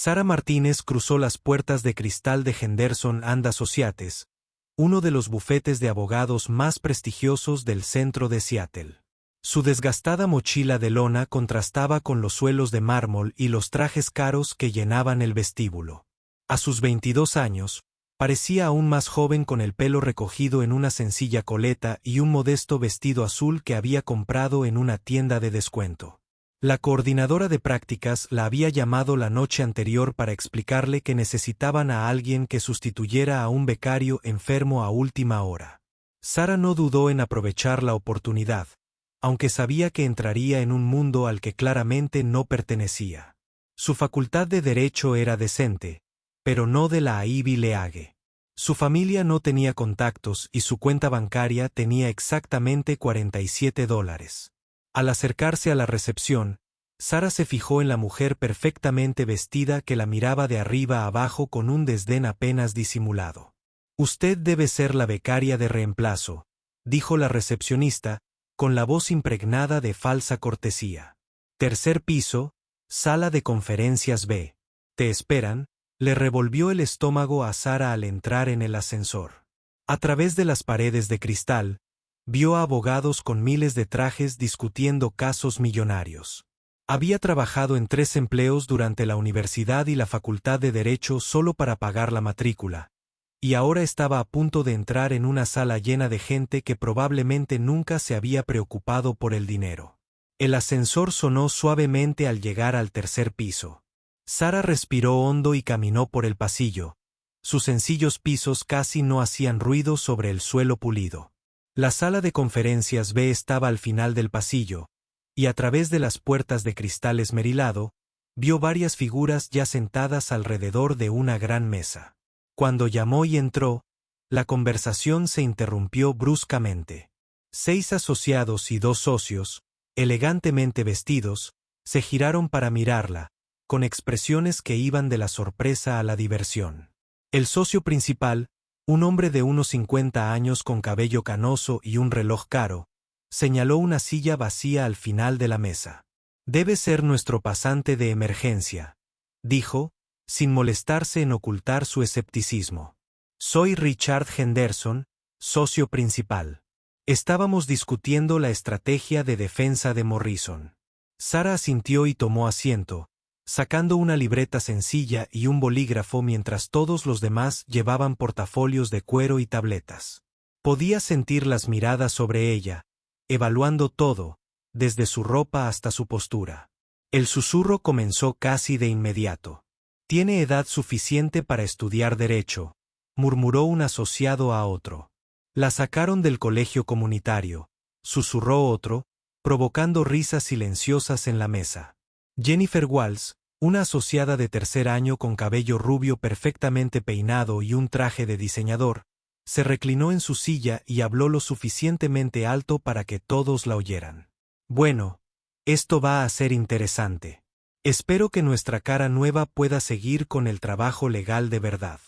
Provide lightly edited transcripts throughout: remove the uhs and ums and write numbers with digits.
Sara Martínez cruzó las puertas de cristal de Henderson and Associates, uno de los bufetes de abogados más prestigiosos del centro de Seattle. Su desgastada mochila de lona contrastaba con los suelos de mármol y los trajes caros que llenaban el vestíbulo. A sus 22 años, parecía aún más joven con el pelo recogido en una sencilla coleta y un modesto vestido azul que había comprado en una tienda de descuento. La coordinadora de prácticas la había llamado la noche anterior para explicarle que necesitaban a alguien que sustituyera a un becario enfermo a última hora. Sara no dudó en aprovechar la oportunidad, aunque sabía que entraría en un mundo al que claramente no pertenecía. Su facultad de Derecho era decente, pero no de la Ivy League. Su familia no tenía contactos y su cuenta bancaria tenía exactamente $47. Al acercarse a la recepción, Sara se fijó en la mujer perfectamente vestida que la miraba de arriba a abajo con un desdén apenas disimulado. «Usted debe ser la becaria de reemplazo», dijo la recepcionista, con la voz impregnada de falsa cortesía. «Tercer piso, sala de conferencias B. ¿Te esperan?», le revolvió el estómago a Sara al entrar en el ascensor. A través de las paredes de cristal, vio a abogados con miles de trajes discutiendo casos millonarios. Había trabajado en 3 empleos durante la universidad y la facultad de Derecho solo para pagar la matrícula, y ahora estaba a punto de entrar en una sala llena de gente que probablemente nunca se había preocupado por el dinero. El ascensor sonó suavemente al llegar al tercer piso. Sara respiró hondo y caminó por el pasillo. Sus sencillos pisos casi no hacían ruido sobre el suelo pulido. La sala de conferencias B estaba al final del pasillo, y a través de las puertas de cristal esmerilado, vio varias figuras ya sentadas alrededor de una gran mesa. Cuando llamó y entró, la conversación se interrumpió bruscamente. 6 asociados y 2 socios, elegantemente vestidos, se giraron para mirarla, con expresiones que iban de la sorpresa a la diversión. El socio principal, un hombre de unos 50 años con cabello canoso y un reloj caro, señaló una silla vacía al final de la mesa. «Debe ser nuestro pasante de emergencia», dijo, sin molestarse en ocultar su escepticismo. «Soy Richard Henderson, socio principal. Estábamos discutiendo la estrategia de defensa de Morrison». Sara asintió y tomó asiento, sacando una libreta sencilla y un bolígrafo mientras todos los demás llevaban portafolios de cuero y tabletas. Podía sentir las miradas sobre ella, evaluando todo, desde su ropa hasta su postura. El susurro comenzó casi de inmediato. «Tiene edad suficiente para estudiar Derecho», murmuró un asociado a otro. «La sacaron del colegio comunitario», susurró otro, provocando risas silenciosas en la mesa. Jennifer Walls, una asociada de tercer año con cabello rubio perfectamente peinado y un traje de diseñador, se reclinó en su silla y habló lo suficientemente alto para que todos la oyeran. «Bueno, esto va a ser interesante. Espero que nuestra cara nueva pueda seguir con el trabajo legal de verdad».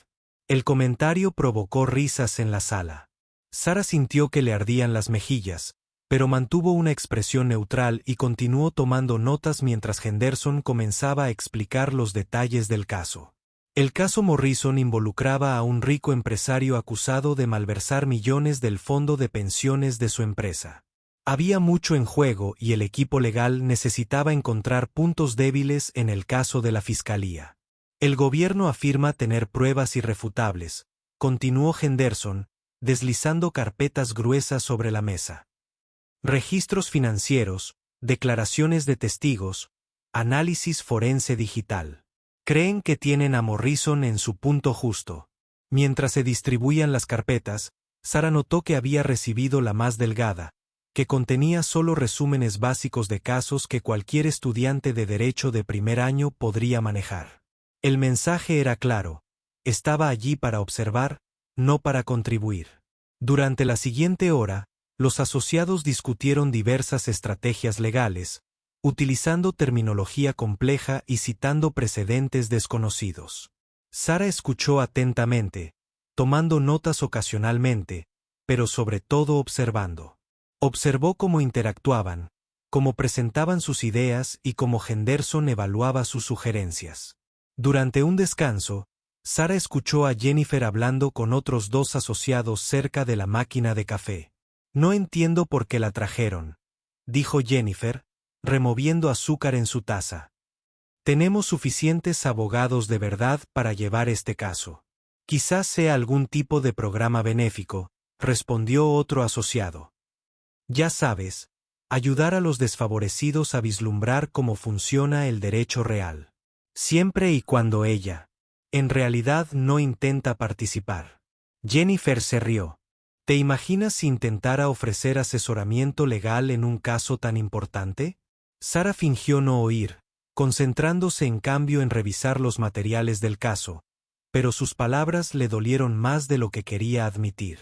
El comentario provocó risas en la sala. Sara sintió que le ardían las mejillas, pero mantuvo una expresión neutral y continuó tomando notas mientras Henderson comenzaba a explicar los detalles del caso. El caso Morrison involucraba a un rico empresario acusado de malversar millones del fondo de pensiones de su empresa. Había mucho en juego y el equipo legal necesitaba encontrar puntos débiles en el caso de la fiscalía. «El gobierno afirma tener pruebas irrefutables», continuó Henderson, deslizando carpetas gruesas sobre la mesa. «Registros financieros, declaraciones de testigos, análisis forense digital. Creen que tienen a Morrison en su punto justo». Mientras se distribuían las carpetas, Sara notó que había recibido la más delgada, que contenía solo resúmenes básicos de casos que cualquier estudiante de derecho de primer año podría manejar. El mensaje era claro: estaba allí para observar, no para contribuir. Durante la siguiente hora, los asociados discutieron diversas estrategias legales, utilizando terminología compleja y citando precedentes desconocidos. Sara escuchó atentamente, tomando notas ocasionalmente, pero sobre todo observando. Observó cómo interactuaban, cómo presentaban sus ideas y cómo Henderson evaluaba sus sugerencias. Durante un descanso, Sara escuchó a Jennifer hablando con otros dos asociados cerca de la máquina de café. No entiendo por qué la trajeron, dijo Jennifer, removiendo azúcar en su taza. Tenemos suficientes abogados de verdad para llevar este caso. Quizás sea algún tipo de programa benéfico, respondió otro asociado. Ya sabes, ayudar a los desfavorecidos a vislumbrar cómo funciona el derecho real. Siempre y cuando ella, en realidad, no intenta participar. Jennifer se rió. ¿Te imaginas si intentara ofrecer asesoramiento legal en un caso tan importante? Sara fingió no oír, concentrándose en cambio en revisar los materiales del caso, pero sus palabras le dolieron más de lo que quería admitir.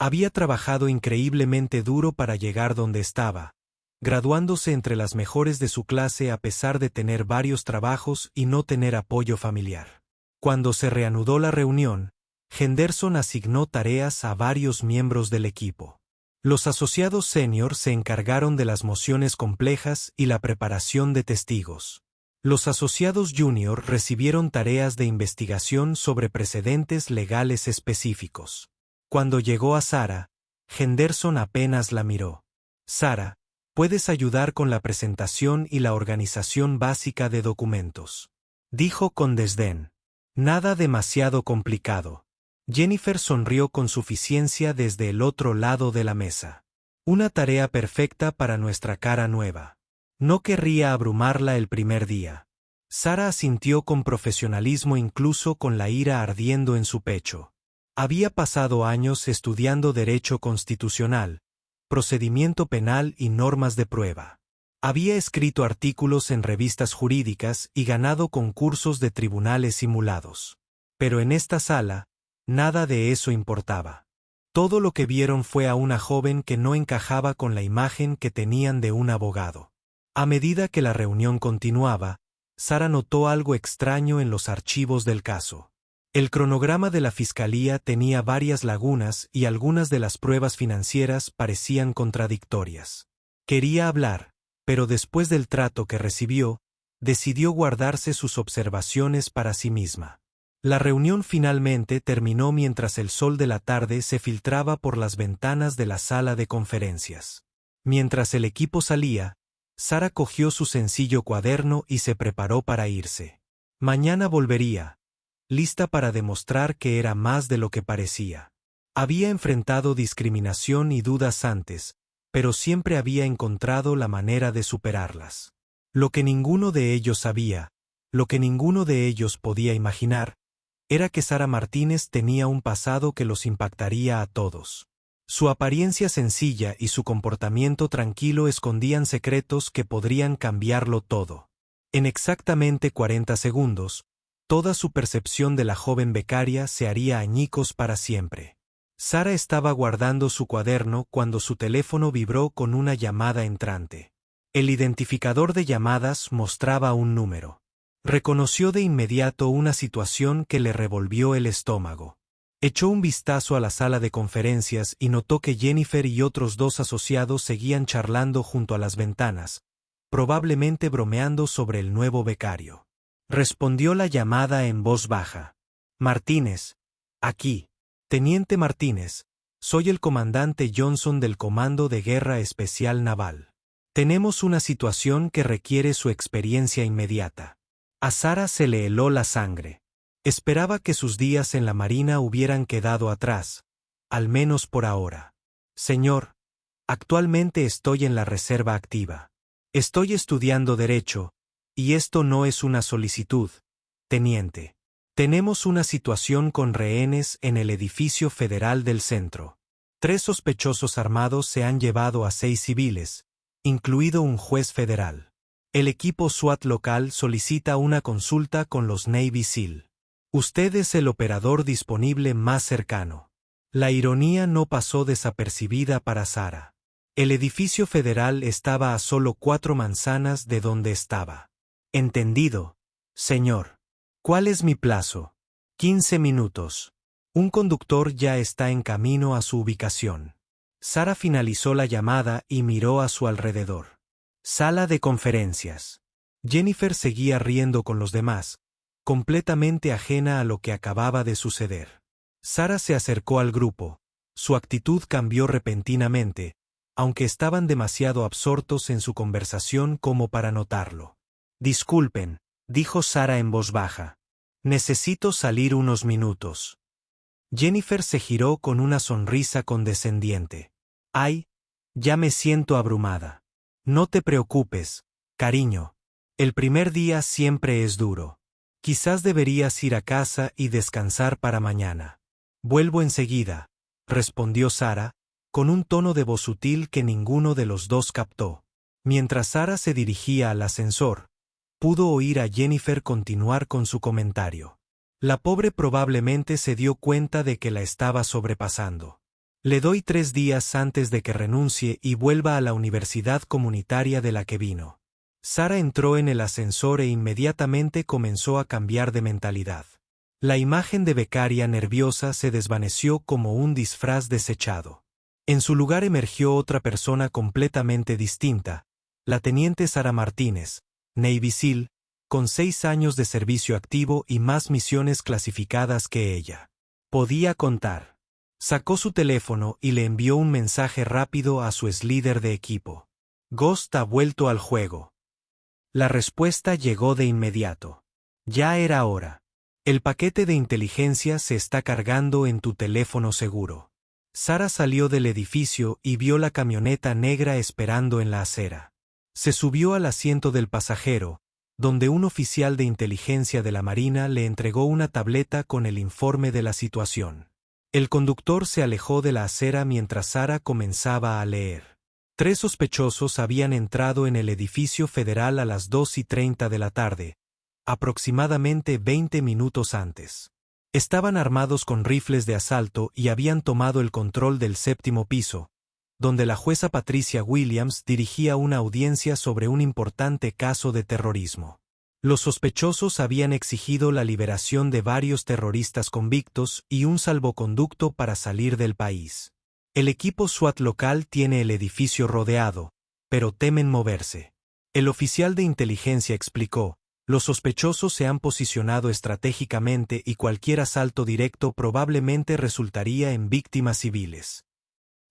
Había trabajado increíblemente duro para llegar donde estaba, graduándose entre las mejores de su clase a pesar de tener varios trabajos y no tener apoyo familiar. Cuando se reanudó la reunión, Henderson asignó tareas a varios miembros del equipo. Los asociados senior se encargaron de las mociones complejas y la preparación de testigos. Los asociados junior recibieron tareas de investigación sobre precedentes legales específicos. Cuando llegó a Sara, Henderson apenas la miró. Sara, puedes ayudar con la presentación y la organización básica de documentos, dijo con desdén. Nada demasiado complicado. Jennifer sonrió con suficiencia desde el otro lado de la mesa. Una tarea perfecta para nuestra cara nueva. No querría abrumarla el primer día. Sara asintió con profesionalismo incluso con la ira ardiendo en su pecho. Había pasado años estudiando derecho constitucional, procedimiento penal y normas de prueba. Había escrito artículos en revistas jurídicas y ganado concursos de tribunales simulados. Pero en esta sala, nada de eso importaba. Todo lo que vieron fue a una joven que no encajaba con la imagen que tenían de un abogado. A medida que la reunión continuaba, Sara notó algo extraño en los archivos del caso. El cronograma de la fiscalía tenía varias lagunas y algunas de las pruebas financieras parecían contradictorias. Quería hablar, pero después del trato que recibió, decidió guardarse sus observaciones para sí misma. La reunión finalmente terminó mientras el sol de la tarde se filtraba por las ventanas de la sala de conferencias. Mientras el equipo salía, Sara cogió su sencillo cuaderno y se preparó para irse. Mañana volvería, lista para demostrar que era más de lo que parecía. Había enfrentado discriminación y dudas antes, pero siempre había encontrado la manera de superarlas. Lo que ninguno de ellos sabía, lo que ninguno de ellos podía imaginar, era que Sara Martínez tenía un pasado que los impactaría a todos. Su apariencia sencilla y su comportamiento tranquilo escondían secretos que podrían cambiarlo todo. En exactamente 40 segundos, toda su percepción de la joven becaria se haría añicos para siempre. Sara estaba guardando su cuaderno cuando su teléfono vibró con una llamada entrante. El identificador de llamadas mostraba un número. Reconoció de inmediato una situación que le revolvió el estómago. Echó un vistazo a la sala de conferencias y notó que Jennifer y otros dos asociados seguían charlando junto a las ventanas, probablemente bromeando sobre el nuevo becario. Respondió la llamada en voz baja. Martínez, aquí. Teniente Martínez, soy el comandante Johnson del Comando de Guerra Especial Naval. Tenemos una situación que requiere su experiencia inmediata. A Sara se le heló la sangre. Esperaba que sus días en la Marina hubieran quedado atrás, al menos por ahora. Señor, actualmente estoy en la reserva activa. Estoy estudiando Derecho, y esto no es una solicitud, teniente. Tenemos una situación con rehenes en el edificio federal del centro. 3 sospechosos armados se han llevado a 6 civiles, incluido un juez federal. El equipo SWAT local solicita una consulta con los Navy SEAL. Usted es el operador disponible más cercano. La ironía no pasó desapercibida para Sara. El edificio federal estaba a solo 4 manzanas de donde estaba. Entendido, señor. ¿Cuál es mi plazo? 15 minutos. Un conductor ya está en camino a su ubicación. Sara finalizó la llamada y miró a su alrededor. Sala de conferencias. Jennifer seguía riendo con los demás, completamente ajena a lo que acababa de suceder. Sara se acercó al grupo. Su actitud cambió repentinamente, aunque estaban demasiado absortos en su conversación como para notarlo. «Disculpen», dijo Sara en voz baja. «Necesito salir unos minutos». Jennifer se giró con una sonrisa condescendiente. «Ay, ya me siento abrumada». «No te preocupes, cariño. El primer día siempre es duro. Quizás deberías ir a casa y descansar para mañana». «Vuelvo enseguida», respondió Sara, con un tono de voz sutil que ninguno de los dos captó. Mientras Sara se dirigía al ascensor, pudo oír a Jennifer continuar con su comentario. La pobre probablemente se dio cuenta de que la estaba sobrepasando. «Le doy 3 días antes de que renuncie y vuelva a la universidad comunitaria de la que vino». Sara entró en el ascensor e inmediatamente comenzó a cambiar de mentalidad. La imagen de becaria nerviosa se desvaneció como un disfraz desechado. En su lugar emergió otra persona completamente distinta, la teniente Sara Martínez, Navy SEAL, con 6 años de servicio activo y más misiones clasificadas que ella. Podía contar. Sacó su teléfono y le envió un mensaje rápido a su líder de equipo. «Ghost ha vuelto al juego». La respuesta llegó de inmediato. «Ya era hora. El paquete de inteligencia se está cargando en tu teléfono seguro». Sara salió del edificio y vio la camioneta negra esperando en la acera. Se subió al asiento del pasajero, donde un oficial de inteligencia de la Marina le entregó una tableta con el informe de la situación. El conductor se alejó de la acera mientras Sara comenzaba a leer. 3 sospechosos habían entrado en el edificio federal a las 2:30 de la tarde, aproximadamente 20 minutos antes. Estaban armados con rifles de asalto y habían tomado el control del 7º piso, donde la jueza Patricia Williams dirigía una audiencia sobre un importante caso de terrorismo. Los sospechosos habían exigido la liberación de varios terroristas convictos y un salvoconducto para salir del país. El equipo SWAT local tiene el edificio rodeado, pero temen moverse. El oficial de inteligencia explicó: «Los sospechosos se han posicionado estratégicamente y cualquier asalto directo probablemente resultaría en víctimas civiles».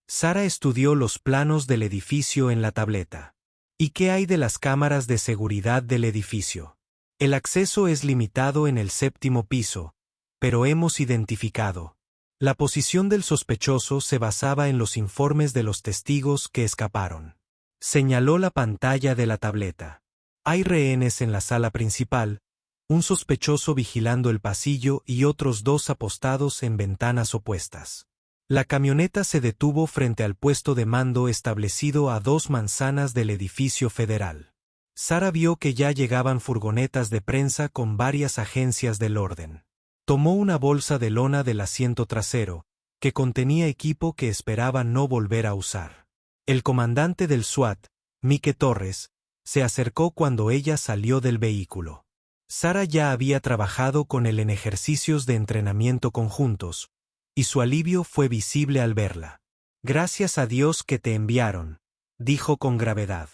Sara estudió los planos del edificio en la tableta. «¿Y qué hay de las cámaras de seguridad del edificio?» «El acceso es limitado en el 7º piso, pero hemos identificado». La posición del sospechoso se basaba en los informes de los testigos que escaparon. Señaló la pantalla de la tableta. «Hay rehenes en la sala principal, un sospechoso vigilando el pasillo y otros 2 apostados en ventanas opuestas». La camioneta se detuvo frente al puesto de mando establecido a 2 manzanas del edificio federal. Sara vio que ya llegaban furgonetas de prensa con varias agencias del orden. Tomó una bolsa de lona del asiento trasero, que contenía equipo que esperaba no volver a usar. El comandante del SWAT, Mike Torres, se acercó cuando ella salió del vehículo. Sara ya había trabajado con él en ejercicios de entrenamiento conjuntos, y su alivio fue visible al verla. «Gracias a Dios que te enviaron», dijo con gravedad.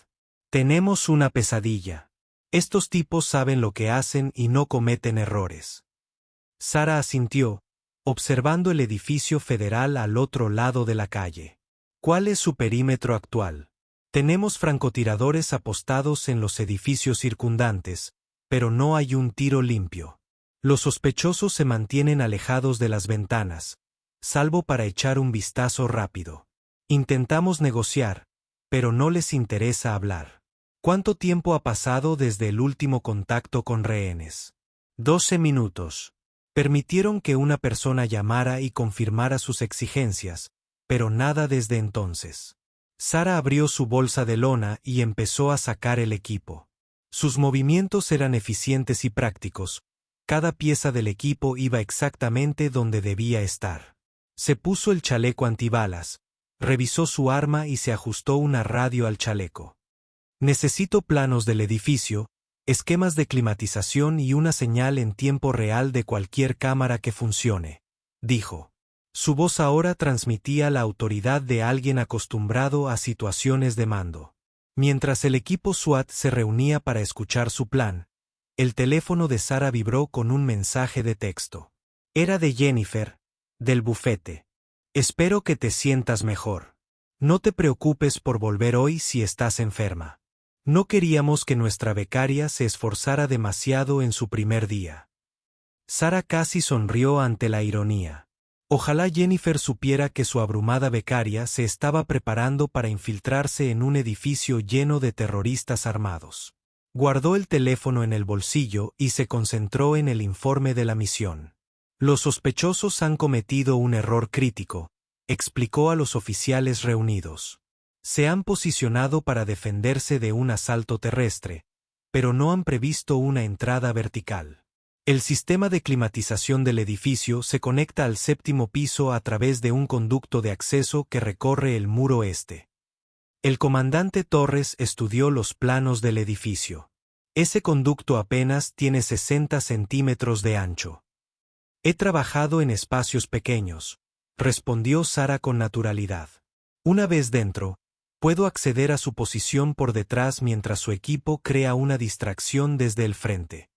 «Tenemos una pesadilla. Estos tipos saben lo que hacen y no cometen errores». Sara asintió, observando el edificio federal al otro lado de la calle. «¿Cuál es su perímetro actual?» «Tenemos francotiradores apostados en los edificios circundantes, pero no hay un tiro limpio. Los sospechosos se mantienen alejados de las ventanas, salvo para echar un vistazo rápido. Intentamos negociar, pero no les interesa hablar». «¿Cuánto tiempo ha pasado desde el último contacto con rehenes?» 12 minutos. Permitieron que una persona llamara y confirmara sus exigencias, pero nada desde entonces. Sara abrió su bolsa de lona y empezó a sacar el equipo. Sus movimientos eran eficientes y prácticos. Cada pieza del equipo iba exactamente donde debía estar. Se puso el chaleco antibalas, revisó su arma y se ajustó una radio al chaleco. «Necesito planos del edificio, esquemas de climatización y una señal en tiempo real de cualquier cámara que funcione», dijo. Su voz ahora transmitía la autoridad de alguien acostumbrado a situaciones de mando. Mientras el equipo SWAT se reunía para escuchar su plan, El teléfono de Sara vibró con un mensaje de texto. Era de Jennifer, del bufete. Espero que te sientas mejor. No te preocupes por volver hoy si estás enferma. No queríamos que nuestra becaria se esforzara demasiado en su primer día. Sara casi sonrió ante la ironía. Ojalá Jennifer supiera que su abrumada becaria se estaba preparando para infiltrarse en un edificio lleno de terroristas armados. Guardó el teléfono en el bolsillo y se concentró en el informe de la misión. Los sospechosos han cometido un error crítico, explicó a los oficiales reunidos. Se han posicionado para defenderse de un asalto terrestre, pero no han previsto una entrada vertical. El sistema de climatización del edificio se conecta al séptimo piso a través de un conducto de acceso que recorre el muro este. El comandante Torres estudió los planos del edificio. Ese conducto apenas tiene 60 centímetros de ancho. He trabajado en espacios pequeños, respondió Sara con naturalidad. Una vez dentro, puedo acceder a su posición por detrás mientras su equipo crea una distracción desde el frente.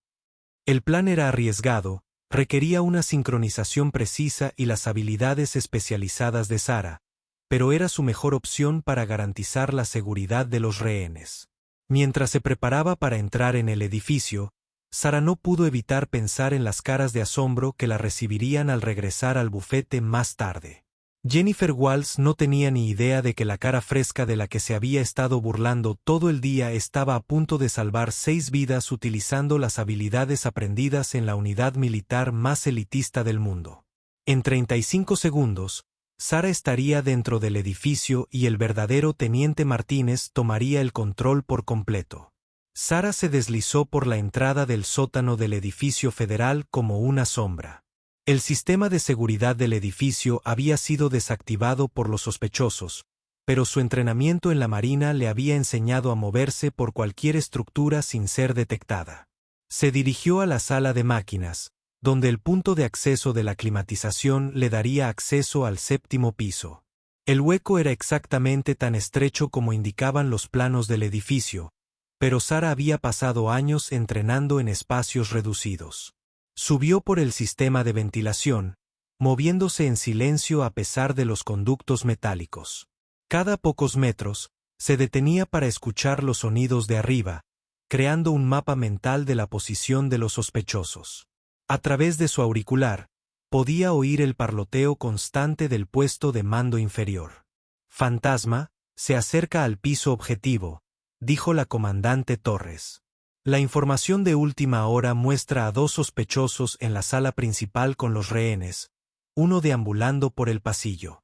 El plan era arriesgado, requería una sincronización precisa y las habilidades especializadas de Sara, pero era su mejor opción para garantizar la seguridad de los rehenes. Mientras se preparaba para entrar en el edificio, Sara no pudo evitar pensar en las caras de asombro que la recibirían al regresar al bufete más tarde. Jennifer Walls no tenía ni idea de que la cara fresca de la que se había estado burlando todo el día estaba a punto de salvar 6 vidas utilizando las habilidades aprendidas en la unidad militar más elitista del mundo. En 35 segundos, Sara estaría dentro del edificio y el verdadero teniente Martínez tomaría el control por completo. Sara se deslizó por la entrada del sótano del edificio federal como una sombra. El sistema de seguridad del edificio había sido desactivado por los sospechosos, pero su entrenamiento en la Marina le había enseñado a moverse por cualquier estructura sin ser detectada. Se dirigió a la sala de máquinas, donde el punto de acceso de la climatización le daría acceso al séptimo piso. El hueco era exactamente tan estrecho como indicaban los planos del edificio, pero Sara había pasado años entrenando en espacios reducidos. Subió por el sistema de ventilación, moviéndose en silencio a pesar de los conductos metálicos. Cada pocos metros, se detenía para escuchar los sonidos de arriba, creando un mapa mental de la posición de los sospechosos. A través de su auricular, podía oír el parloteo constante del puesto de mando inferior. Fantasma, se acerca al piso objetivo, dijo la comandante Torres. La información de última hora muestra a 2 sospechosos en la sala principal con los rehenes, uno deambulando por el pasillo.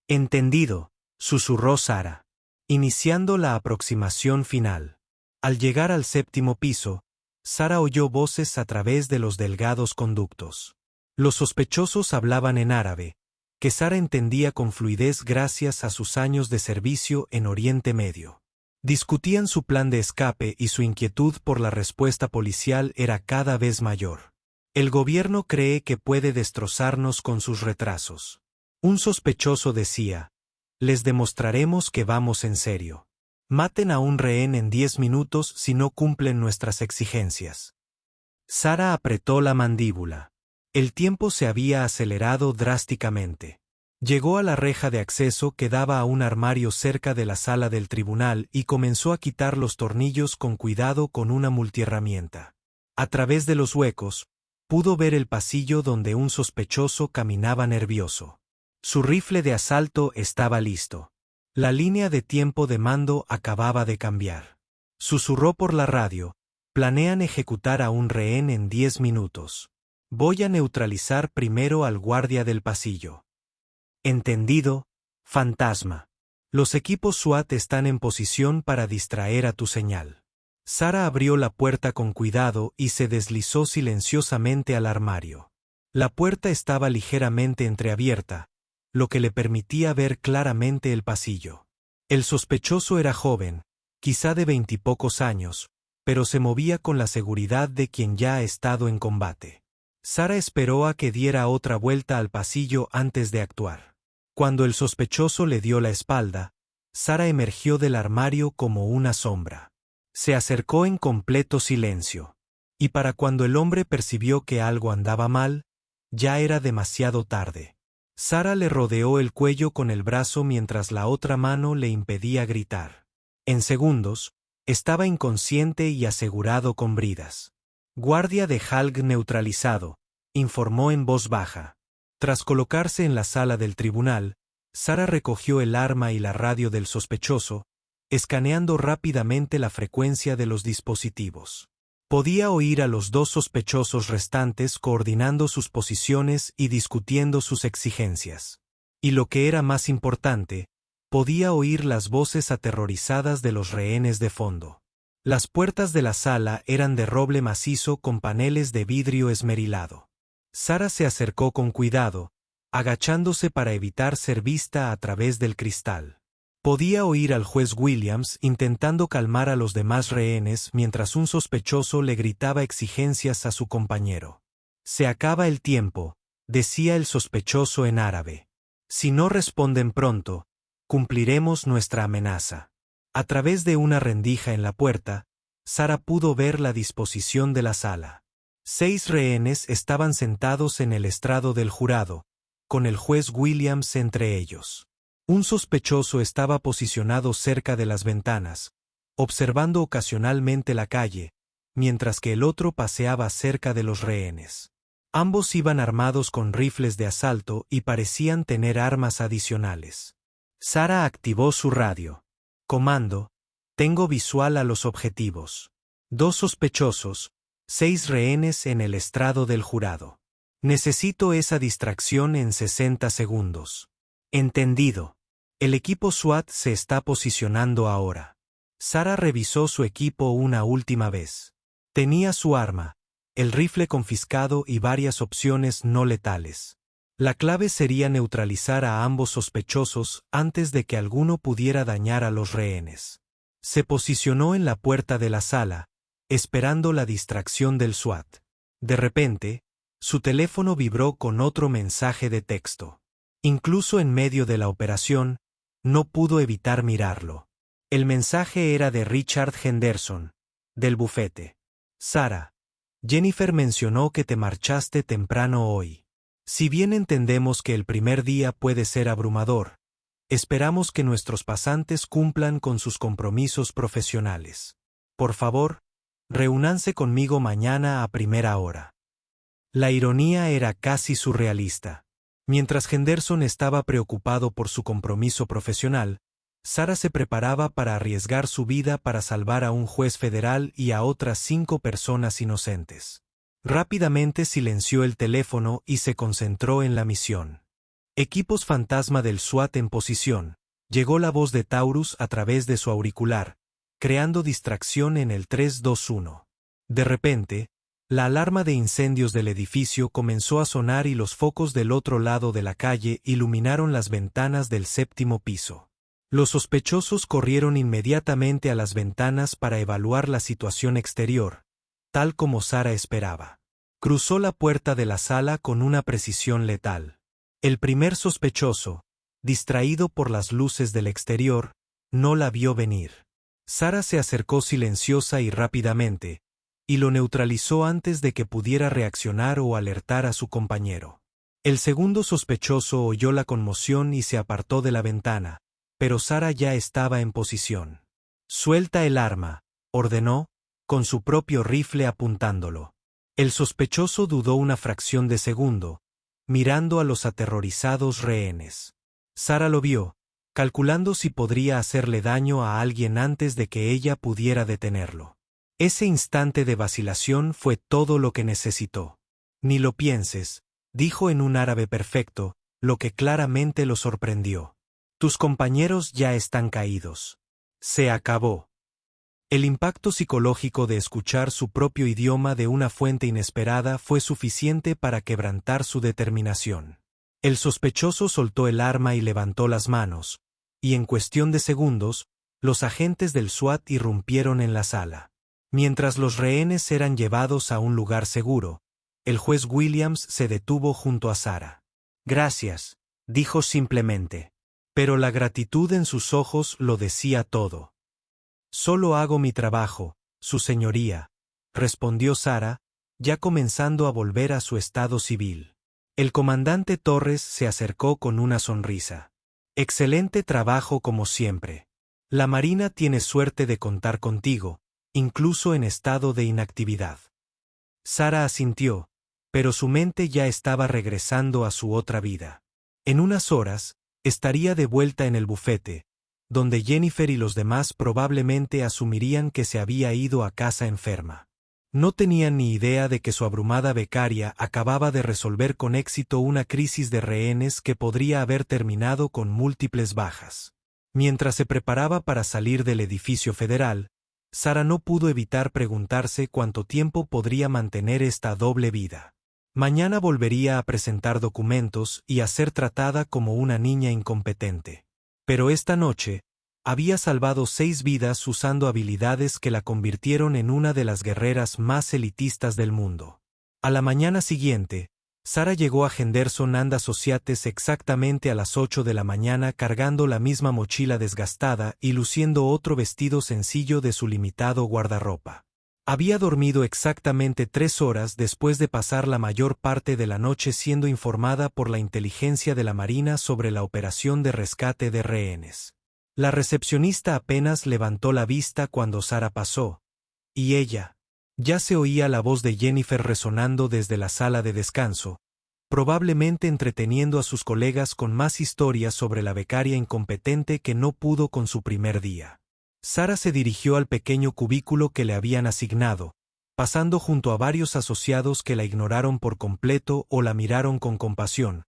Entendido, susurró Sara, iniciando la aproximación final. Al llegar al séptimo piso, Sara oyó voces a través de los delgados conductos. Los sospechosos hablaban en árabe, que Sara entendía con fluidez gracias a sus años de servicio en Oriente Medio. Discutían su plan de escape y su inquietud por la respuesta policial era cada vez mayor. El gobierno cree que puede destrozarnos con sus retrasos. Un sospechoso decía, les demostraremos que vamos en serio. Maten a un rehén en 10 minutos si no cumplen nuestras exigencias. Sara apretó la mandíbula. El tiempo se había acelerado drásticamente. Llegó a la reja de acceso que daba a un armario cerca de la sala del tribunal y comenzó a quitar los tornillos con cuidado con una multiherramienta. A través de los huecos, pudo ver el pasillo donde un sospechoso caminaba nervioso. Su rifle de asalto estaba listo. La línea de tiempo de mando acababa de cambiar. Susurró por la radio, planean ejecutar a un rehén en 10 minutos. Voy a neutralizar primero al guardia del pasillo. Entendido, fantasma. Los equipos SWAT están en posición para distraer a tu señal. Sara abrió la puerta con cuidado y se deslizó silenciosamente al armario. La puerta estaba ligeramente entreabierta, lo que le permitía ver claramente el pasillo. El sospechoso era joven, quizá de 20 y pocos años, pero se movía con la seguridad de quien ya ha estado en combate. Sara esperó a que diera otra vuelta al pasillo antes de actuar. Cuando el sospechoso le dio la espalda, Sara emergió del armario como una sombra. Se acercó en completo silencio. Y para cuando el hombre percibió que algo andaba mal, ya era demasiado tarde. Sara le rodeó el cuello con el brazo mientras la otra mano le impedía gritar. En segundos, estaba inconsciente y asegurado con bridas. Guardia de Halg neutralizado, informó en voz baja. Tras colocarse en la sala del tribunal, Sara recogió el arma y la radio del sospechoso, escaneando rápidamente la frecuencia de los dispositivos. Podía oír a los dos sospechosos restantes coordinando sus posiciones y discutiendo sus exigencias. Y lo que era más importante, podía oír las voces aterrorizadas de los rehenes de fondo. Las puertas de la sala eran de roble macizo con paneles de vidrio esmerilado. Sara se acercó con cuidado, agachándose para evitar ser vista a través del cristal. Podía oír al juez Williams intentando calmar a los demás rehenes mientras un sospechoso le gritaba exigencias a su compañero. «Se acaba el tiempo», decía el sospechoso en árabe. «Si no responden pronto, cumpliremos nuestra amenaza». A través de una rendija en la puerta, Sara pudo ver la disposición de la sala. 6 rehenes estaban sentados en el estrado del jurado, con el juez Williams entre ellos. Un sospechoso estaba posicionado cerca de las ventanas, observando ocasionalmente la calle, mientras que el otro paseaba cerca de los rehenes. Ambos iban armados con rifles de asalto y parecían tener armas adicionales. Sara activó su radio. «Comando, tengo visual a los objetivos. 2 sospechosos, 6 rehenes en el estrado del jurado. Necesito esa distracción en 60 segundos». «Entendido. El equipo SWAT se está posicionando ahora». Sara revisó su equipo una última vez. Tenía su arma, el rifle confiscado y varias opciones no letales. La clave sería neutralizar a ambos sospechosos antes de que alguno pudiera dañar a los rehenes. Se posicionó en la puerta de la sala, esperando la distracción del SWAT. De repente, su teléfono vibró con otro mensaje de texto. Incluso en medio de la operación, no pudo evitar mirarlo. El mensaje era de Richard Henderson, del bufete. «Sara, Jennifer mencionó que te marchaste temprano hoy. Si bien entendemos que el primer día puede ser abrumador, esperamos que nuestros pasantes cumplan con sus compromisos profesionales. Por favor, reúnanse conmigo mañana a primera hora». La ironía era casi surrealista. Mientras Henderson estaba preocupado por su compromiso profesional, Sara se preparaba para arriesgar su vida para salvar a un juez federal y a otras 5 personas inocentes. Rápidamente silenció el teléfono y se concentró en la misión. «Equipos fantasma del SWAT en posición», llegó la voz de Taurus a través de su auricular, creando distracción en el 321. De repente, la alarma de incendios del edificio comenzó a sonar y los focos del otro lado de la calle iluminaron las ventanas del 7º piso. Los sospechosos corrieron inmediatamente a las ventanas para evaluar la situación exterior, tal como Sara esperaba. Cruzó la puerta de la sala con una precisión letal. El primer sospechoso, distraído por las luces del exterior, no la vio venir. Sara se acercó silenciosa y rápidamente, y lo neutralizó antes de que pudiera reaccionar o alertar a su compañero. El segundo sospechoso oyó la conmoción y se apartó de la ventana, pero Sara ya estaba en posición. «Suelta el arma», ordenó, con su propio rifle apuntándolo. El sospechoso dudó una fracción de segundo, mirando a los aterrorizados rehenes. Sara lo vio, calculando si podría hacerle daño a alguien antes de que ella pudiera detenerlo. Ese instante de vacilación fue todo lo que necesitó. «Ni lo pienses», dijo en un árabe perfecto, lo que claramente lo sorprendió. «Tus compañeros ya están caídos. Se acabó». El impacto psicológico de escuchar su propio idioma de una fuente inesperada fue suficiente para quebrantar su determinación. El sospechoso soltó el arma y levantó las manos, y en cuestión de segundos, los agentes del SWAT irrumpieron en la sala. Mientras los rehenes eran llevados a un lugar seguro, el juez Williams se detuvo junto a Sara. «Gracias», dijo simplemente. Pero la gratitud en sus ojos lo decía todo. «Solo hago mi trabajo, su señoría», respondió Sara, ya comenzando a volver a su estado civil. El comandante Torres se acercó con una sonrisa. Excelente trabajo como siempre. La Marina tiene suerte de contar contigo, incluso en estado de inactividad. Sara asintió, pero su mente ya estaba regresando a su otra vida. En unas horas, estaría de vuelta en el bufete, donde Jennifer y los demás probablemente asumirían que se había ido a casa enferma. No tenían ni idea de que su abrumada becaria acababa de resolver con éxito una crisis de rehenes que podría haber terminado con múltiples bajas. Mientras se preparaba para salir del edificio federal, Sara no pudo evitar preguntarse cuánto tiempo podría mantener esta doble vida. Mañana volvería a presentar documentos y a ser tratada como una niña incompetente. Pero esta noche, había salvado 6 vidas usando habilidades que la convirtieron en una de las guerreras más elitistas del mundo. A la mañana siguiente, Sara llegó a Henderson And Associates exactamente a las 8 de la mañana cargando la misma mochila desgastada y luciendo otro vestido sencillo de su limitado guardarropa. Había dormido exactamente 3 horas después de pasar la mayor parte de la noche siendo informada por la inteligencia de la Marina sobre la operación de rescate de rehenes. La recepcionista apenas levantó la vista cuando Sara pasó, y ella. Ya se oía la voz de Jennifer resonando desde la sala de descanso, probablemente entreteniendo a sus colegas con más historias sobre la becaria incompetente que no pudo con su primer día. Sara se dirigió al pequeño cubículo que le habían asignado, pasando junto a varios asociados que la ignoraron por completo o la miraron con compasión,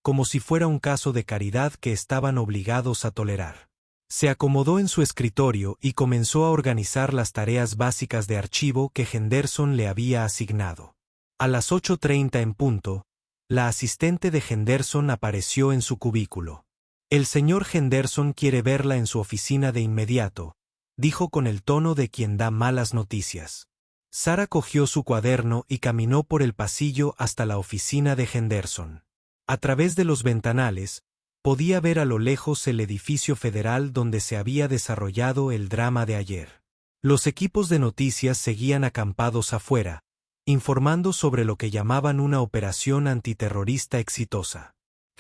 como si fuera un caso de caridad que estaban obligados a tolerar. Se acomodó en su escritorio y comenzó a organizar las tareas básicas de archivo que Henderson le había asignado. A las 8:30 en punto, la asistente de Henderson apareció en su cubículo. «El señor Henderson quiere verla en su oficina de inmediato», dijo con el tono de quien da malas noticias. Sara cogió su cuaderno y caminó por el pasillo hasta la oficina de Henderson. A través de los ventanales, podía ver a lo lejos el edificio federal donde se había desarrollado el drama de ayer. Los equipos de noticias seguían acampados afuera, informando sobre lo que llamaban una operación antiterrorista exitosa.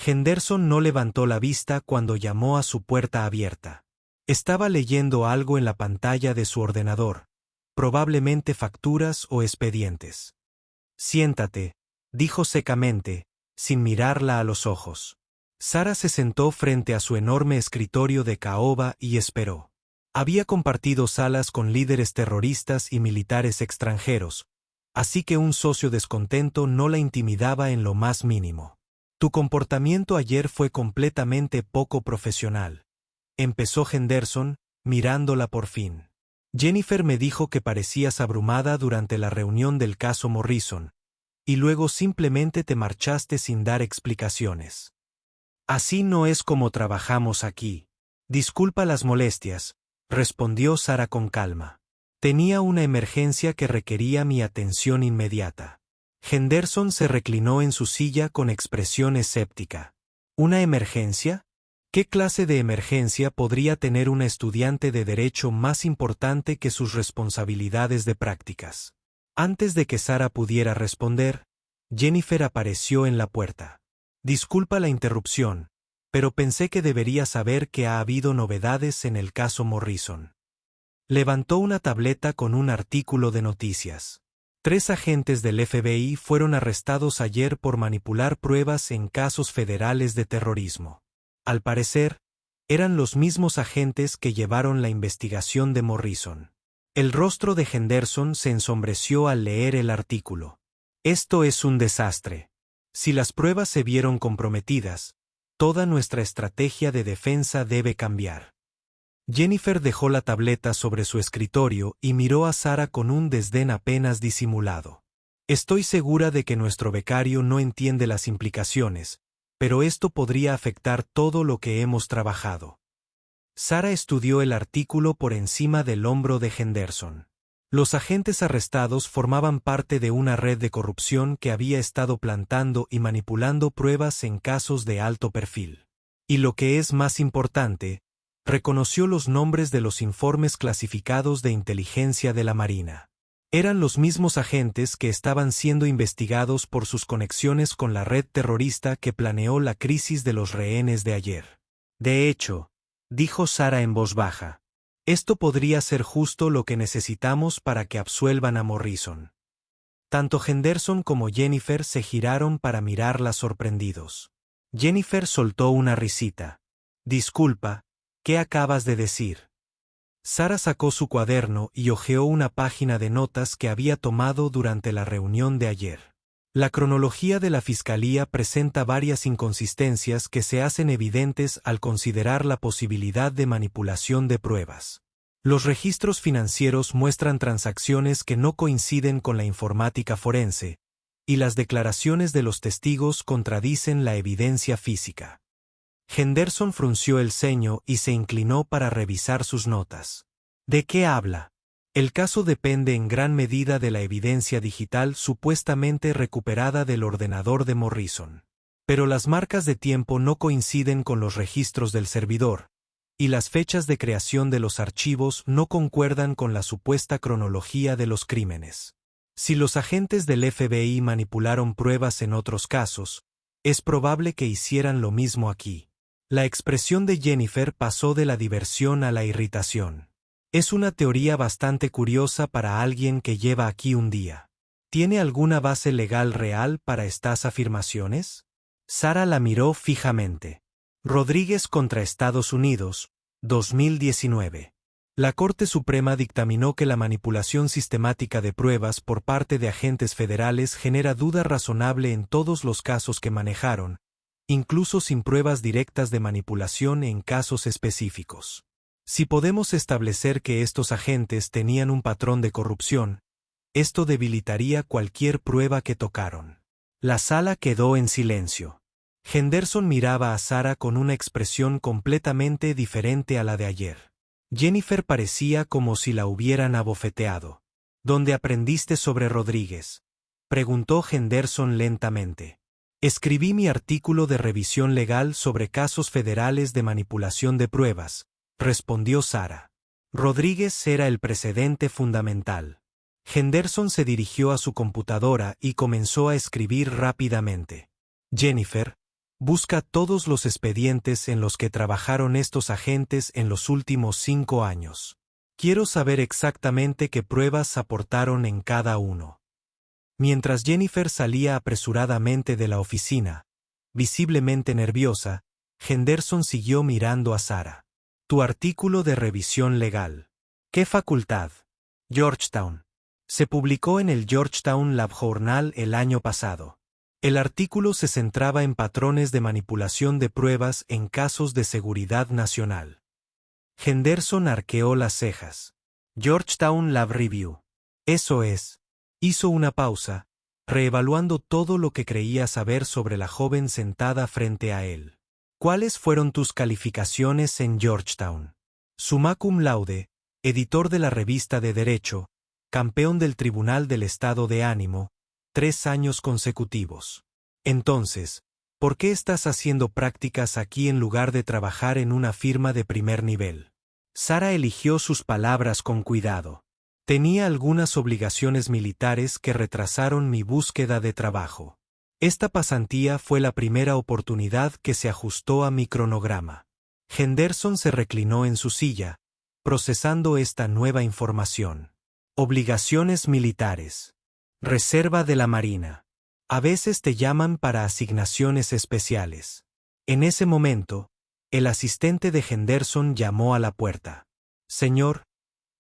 Henderson no levantó la vista cuando llamó a su puerta abierta. Estaba leyendo algo en la pantalla de su ordenador, probablemente facturas o expedientes. «Siéntate», dijo secamente, sin mirarla a los ojos. Sara se sentó frente a su enorme escritorio de caoba y esperó. Había compartido salas con líderes terroristas y militares extranjeros, así que un socio descontento no la intimidaba en lo más mínimo. «Tu comportamiento ayer fue completamente poco profesional», empezó Henderson, mirándola por fin. «Jennifer me dijo que parecías abrumada durante la reunión del caso Morrison, y luego simplemente te marchaste sin dar explicaciones. Así no es como trabajamos aquí». «Disculpa las molestias», respondió Sara con calma. «Tenía una emergencia que requería mi atención inmediata». Henderson se reclinó en su silla con expresión escéptica. «¿Una emergencia? ¿Qué clase de emergencia podría tener una estudiante de derecho más importante que sus responsabilidades de prácticas?» Antes de que Sara pudiera responder, Jennifer apareció en la puerta. «Disculpa la interrupción, pero pensé que debería saber que ha habido novedades en el caso Morrison». Levantó una tableta con un artículo de noticias. 3 agentes del FBI fueron arrestados ayer por manipular pruebas en casos federales de terrorismo. Al parecer, eran los mismos agentes que llevaron la investigación de Morrison. El rostro de Henderson se ensombreció al leer el artículo. «Esto es un desastre. Si las pruebas se vieron comprometidas, toda nuestra estrategia de defensa debe cambiar». Jennifer dejó la tableta sobre su escritorio y miró a Sara con un desdén apenas disimulado. «Estoy segura de que nuestro becario no entiende las implicaciones, pero esto podría afectar todo lo que hemos trabajado». Sara estudió el artículo por encima del hombro de Henderson. Los agentes arrestados formaban parte de una red de corrupción que había estado plantando y manipulando pruebas en casos de alto perfil. Y lo que es más importante, reconoció los nombres de los informes clasificados de inteligencia de la Marina. Eran los mismos agentes que estaban siendo investigados por sus conexiones con la red terrorista que planeó la crisis de los rehenes de ayer. De hecho, dijo Sarah en voz baja, esto podría ser justo lo que necesitamos para que absuelvan a Morrison. Tanto Henderson como Jennifer se giraron para mirarla sorprendidos. Jennifer soltó una risita. Disculpa, ¿qué acabas de decir? Sarah sacó su cuaderno y hojeó una página de notas que había tomado durante la reunión de ayer. La cronología de la Fiscalía presenta varias inconsistencias que se hacen evidentes al considerar la posibilidad de manipulación de pruebas. Los registros financieros muestran transacciones que no coinciden con la informática forense, y las declaraciones de los testigos contradicen la evidencia física. Henderson frunció el ceño y se inclinó para revisar sus notas. ¿De qué habla? El caso depende en gran medida de la evidencia digital supuestamente recuperada del ordenador de Morrison. Pero las marcas de tiempo no coinciden con los registros del servidor, y las fechas de creación de los archivos no concuerdan con la supuesta cronología de los crímenes. Si los agentes del FBI manipularon pruebas en otros casos, es probable que hicieran lo mismo aquí. La expresión de Jennifer pasó de la diversión a la irritación. Es una teoría bastante curiosa para alguien que lleva aquí un día. ¿Tiene alguna base legal real para estas afirmaciones? Sarah la miró fijamente. Rodríguez contra Estados Unidos, 2019. La Corte Suprema dictaminó que la manipulación sistemática de pruebas por parte de agentes federales genera duda razonable en todos los casos que manejaron, incluso sin pruebas directas de manipulación en casos específicos. Si podemos establecer que estos agentes tenían un patrón de corrupción, esto debilitaría cualquier prueba que tocaron. La sala quedó en silencio. Henderson miraba a Sarah con una expresión completamente diferente a la de ayer. Jennifer parecía como si la hubieran abofeteado. ¿Dónde aprendiste sobre Rodríguez?, preguntó Henderson lentamente. Escribí mi artículo de revisión legal sobre casos federales de manipulación de pruebas, respondió Sarah. Rodríguez era el precedente fundamental. Henderson se dirigió a su computadora y comenzó a escribir rápidamente. Jennifer, busca todos los expedientes en los que trabajaron estos agentes en los últimos 5 años. Quiero saber exactamente qué pruebas aportaron en cada uno. Mientras Jennifer salía apresuradamente de la oficina, visiblemente nerviosa, Henderson siguió mirando a Sarah. Tu artículo de revisión legal. ¿Qué facultad? Georgetown. Se publicó en el Georgetown Lab Journal el año pasado. El artículo se centraba en patrones de manipulación de pruebas en casos de seguridad nacional. Henderson arqueó las cejas. Georgetown Lab Review. Eso es. Hizo una pausa, reevaluando todo lo que creía saber sobre la joven sentada frente a él. ¿Cuáles fueron tus calificaciones en Georgetown? Summa cum laude, editor de la revista de Derecho, campeón del Tribunal del Estado de Ánimo, 3 años consecutivos. Entonces, ¿por qué estás haciendo prácticas aquí en lugar de trabajar en una firma de primer nivel? Sarah eligió sus palabras con cuidado. Tenía algunas obligaciones militares que retrasaron mi búsqueda de trabajo. Esta pasantía fue la primera oportunidad que se ajustó a mi cronograma. Henderson se reclinó en su silla, procesando esta nueva información. Obligaciones militares. Reserva de la Marina. A veces te llaman para asignaciones especiales. En ese momento, el asistente de Henderson llamó a la puerta. Señor,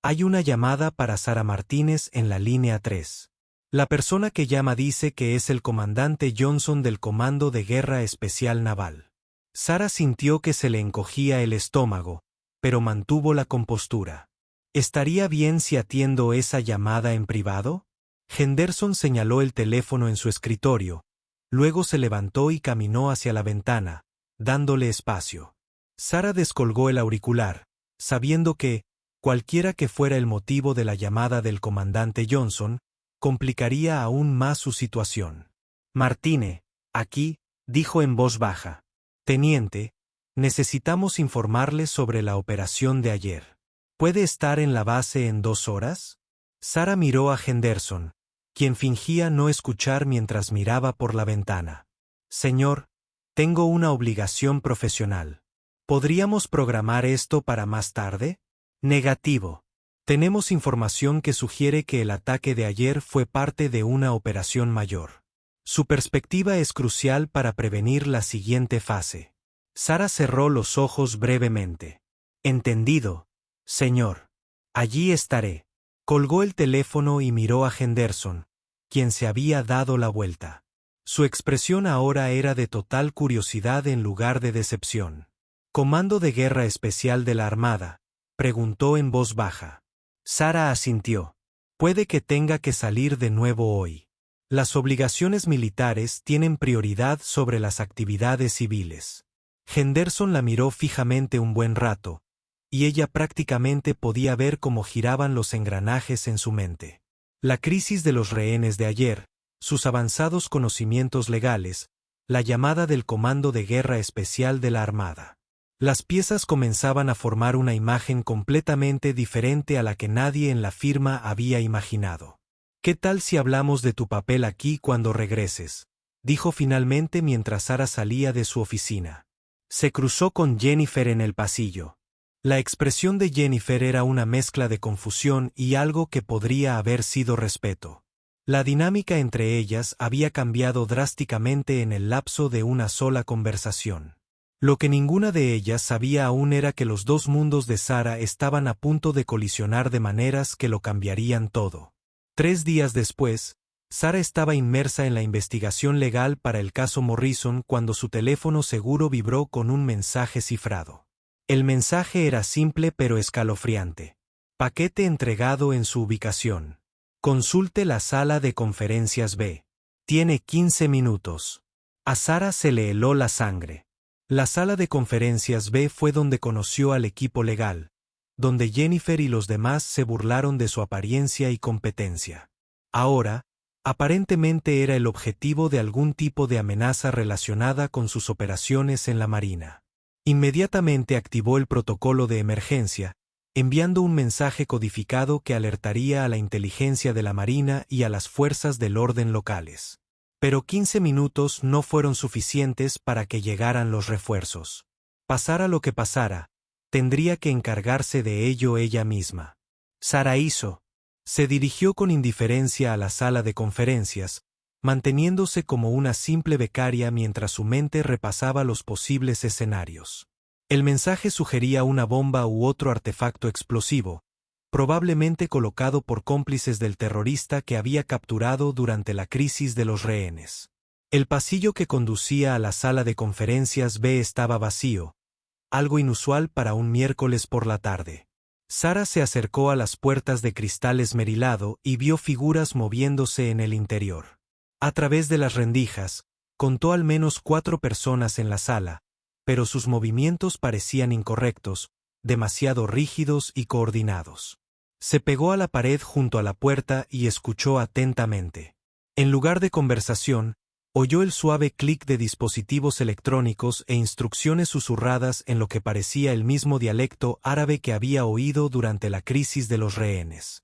hay una llamada para Sarah Martínez en la línea 3. La persona que llama dice que es el comandante Johnson del Comando de Guerra Especial Naval. Sarah sintió que se le encogía el estómago, pero mantuvo la compostura. ¿Estaría bien si atiendo esa llamada en privado? Henderson señaló el teléfono en su escritorio, luego se levantó y caminó hacia la ventana, dándole espacio. Sarah descolgó el auricular, sabiendo que, cualquiera que fuera el motivo de la llamada del comandante Johnson, complicaría aún más su situación. Martínez, aquí, dijo en voz baja. Teniente, necesitamos informarle sobre la operación de ayer. ¿Puede estar en la base en 2 horas? Sara miró a Henderson, quien fingía no escuchar mientras miraba por la ventana. Señor, tengo una obligación profesional. ¿Podríamos programar esto para más tarde? Negativo. Tenemos información que sugiere que el ataque de ayer fue parte de una operación mayor. Su perspectiva es crucial para prevenir la siguiente fase. Sara cerró los ojos brevemente. Entendido, señor. Allí estaré. Colgó el teléfono y miró a Henderson, quien se había dado la vuelta. Su expresión ahora era de total curiosidad en lugar de decepción. ¿Comando de Guerra Especial de la Armada?, preguntó en voz baja. Sara asintió. Puede que tenga que salir de nuevo hoy. Las obligaciones militares tienen prioridad sobre las actividades civiles. Henderson la miró fijamente un buen rato, y ella prácticamente podía ver cómo giraban los engranajes en su mente. La crisis de los rehenes de ayer, sus avanzados conocimientos legales, la llamada del Comando de Guerra Especial de la Armada. Las piezas comenzaban a formar una imagen completamente diferente a la que nadie en la firma había imaginado. ¿Qué tal si hablamos de tu papel aquí cuando regreses?, dijo finalmente mientras Sara salía de su oficina. Se cruzó con Jennifer en el pasillo. La expresión de Jennifer era una mezcla de confusión y algo que podría haber sido respeto. La dinámica entre ellas había cambiado drásticamente en el lapso de una sola conversación. Lo que ninguna de ellas sabía aún era que los dos mundos de Sara estaban a punto de colisionar de maneras que lo cambiarían todo. 3 días después, Sara estaba inmersa en la investigación legal para el caso Morrison cuando su teléfono seguro vibró con un mensaje cifrado. El mensaje era simple pero escalofriante. Paquete entregado en su ubicación. Consulte la sala de conferencias B. Tiene 15 minutos. A Sara se le heló la sangre. La sala de conferencias B fue donde conoció al equipo legal, donde Jennifer y los demás se burlaron de su apariencia y competencia. Ahora, aparentemente era el objetivo de algún tipo de amenaza relacionada con sus operaciones en la Marina. Inmediatamente activó el protocolo de emergencia, enviando un mensaje codificado que alertaría a la inteligencia de la Marina y a las fuerzas del orden locales. Pero 15 minutos no fueron suficientes para que llegaran los refuerzos. Pasara lo que pasara, tendría que encargarse de ello ella misma. Sara hizo. Se dirigió con indiferencia a la sala de conferencias, manteniéndose como una simple becaria mientras su mente repasaba los posibles escenarios. El mensaje sugería una bomba u otro artefacto explosivo, probablemente colocado por cómplices del terrorista que había capturado durante la crisis de los rehenes. El pasillo que conducía a la sala de conferencias B estaba vacío, algo inusual para un miércoles por la tarde. Sara se acercó a las puertas de cristal esmerilado y vio figuras moviéndose en el interior. A través de las rendijas, contó al menos 4 personas en la sala, pero sus movimientos parecían incorrectos, demasiado rígidos y coordinados. Se pegó a la pared junto a la puerta y escuchó atentamente. En lugar de conversación, oyó el suave clic de dispositivos electrónicos e instrucciones susurradas en lo que parecía el mismo dialecto árabe que había oído durante la crisis de los rehenes.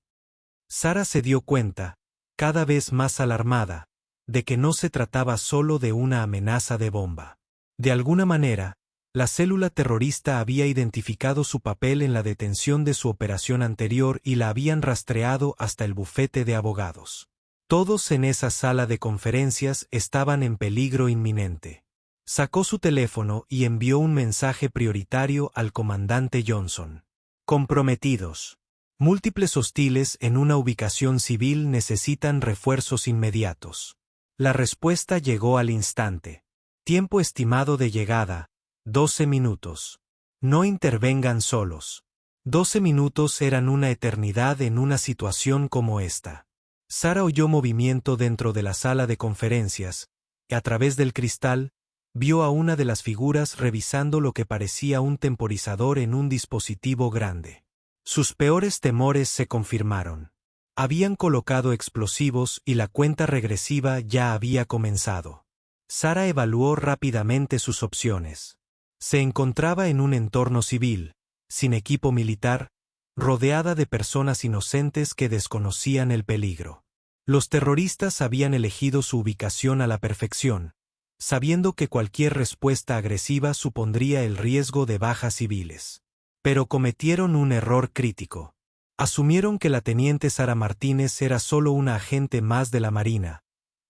Sara se dio cuenta, cada vez más alarmada, de que no se trataba solo de una amenaza de bomba. De alguna manera, la célula terrorista había identificado su papel en la detención de su operación anterior y la habían rastreado hasta el bufete de abogados. Todos en esa sala de conferencias estaban en peligro inminente. Sacó su teléfono y envió un mensaje prioritario al comandante Johnson. Comprometidos. Múltiples hostiles en una ubicación civil necesitan refuerzos inmediatos. La respuesta llegó al instante. Tiempo estimado de llegada, 12 minutos. No intervengan solos. 12 minutos eran una eternidad en una situación como esta. Sara oyó movimiento dentro de la sala de conferencias, y a través del cristal, vio a una de las figuras revisando lo que parecía un temporizador en un dispositivo grande. Sus peores temores se confirmaron. Habían colocado explosivos y la cuenta regresiva ya había comenzado. Sara evaluó rápidamente sus opciones. Se encontraba en un entorno civil, sin equipo militar, rodeada de personas inocentes que desconocían el peligro. Los terroristas habían elegido su ubicación a la perfección, sabiendo que cualquier respuesta agresiva supondría el riesgo de bajas civiles. Pero cometieron un error crítico. Asumieron que la teniente Sara Martínez era solo una agente más de la Marina,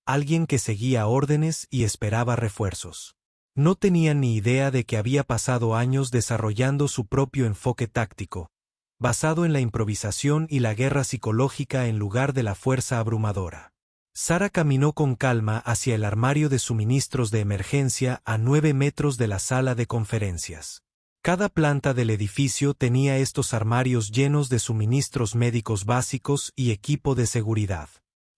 alguien que seguía órdenes y esperaba refuerzos. No tenían ni idea de que había pasado años desarrollando su propio enfoque táctico, basado en la improvisación y la guerra psicológica en lugar de la fuerza abrumadora. Sara caminó con calma hacia el armario de suministros de emergencia a 9 metros de la sala de conferencias. Cada planta del edificio tenía estos armarios llenos de suministros médicos básicos y equipo de seguridad.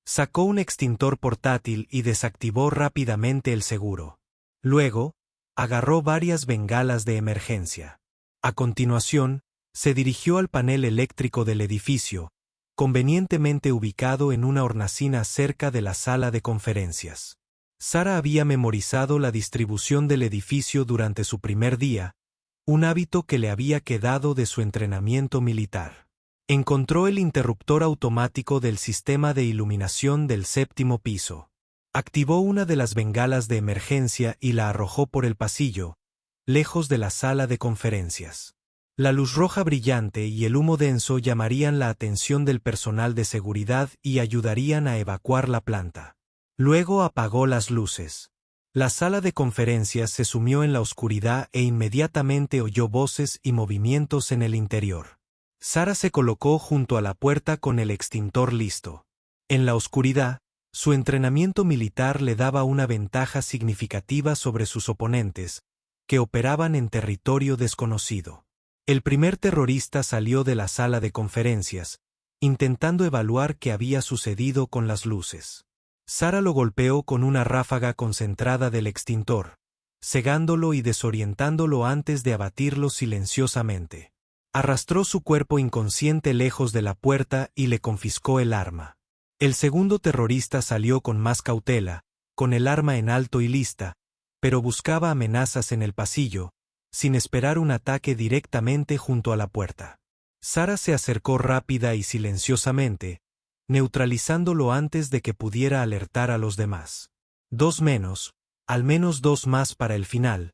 Sacó un extintor portátil y desactivó rápidamente el seguro. Luego, agarró varias bengalas de emergencia. A continuación, se dirigió al panel eléctrico del edificio, convenientemente ubicado en una hornacina cerca de la sala de conferencias. Sara había memorizado la distribución del edificio durante su primer día, un hábito que le había quedado de su entrenamiento militar. Encontró el interruptor automático del sistema de iluminación del 7º piso. Activó una de las bengalas de emergencia y la arrojó por el pasillo, lejos de la sala de conferencias. La luz roja brillante y el humo denso llamarían la atención del personal de seguridad y ayudarían a evacuar la planta. Luego apagó las luces. La sala de conferencias se sumió en la oscuridad e inmediatamente oyó voces y movimientos en el interior. Sara se colocó junto a la puerta con el extintor listo. En la oscuridad, su entrenamiento militar le daba una ventaja significativa sobre sus oponentes, que operaban en territorio desconocido. El primer terrorista salió de la sala de conferencias, intentando evaluar qué había sucedido con las luces. Sara lo golpeó con una ráfaga concentrada del extintor, cegándolo y desorientándolo antes de abatirlo silenciosamente. Arrastró su cuerpo inconsciente lejos de la puerta y le confiscó el arma. El segundo terrorista salió con más cautela, con el arma en alto y lista, pero buscaba amenazas en el pasillo, sin esperar un ataque directamente junto a la puerta. Sara se acercó rápida y silenciosamente, neutralizándolo antes de que pudiera alertar a los demás. 2 menos, al menos 2 más para el final,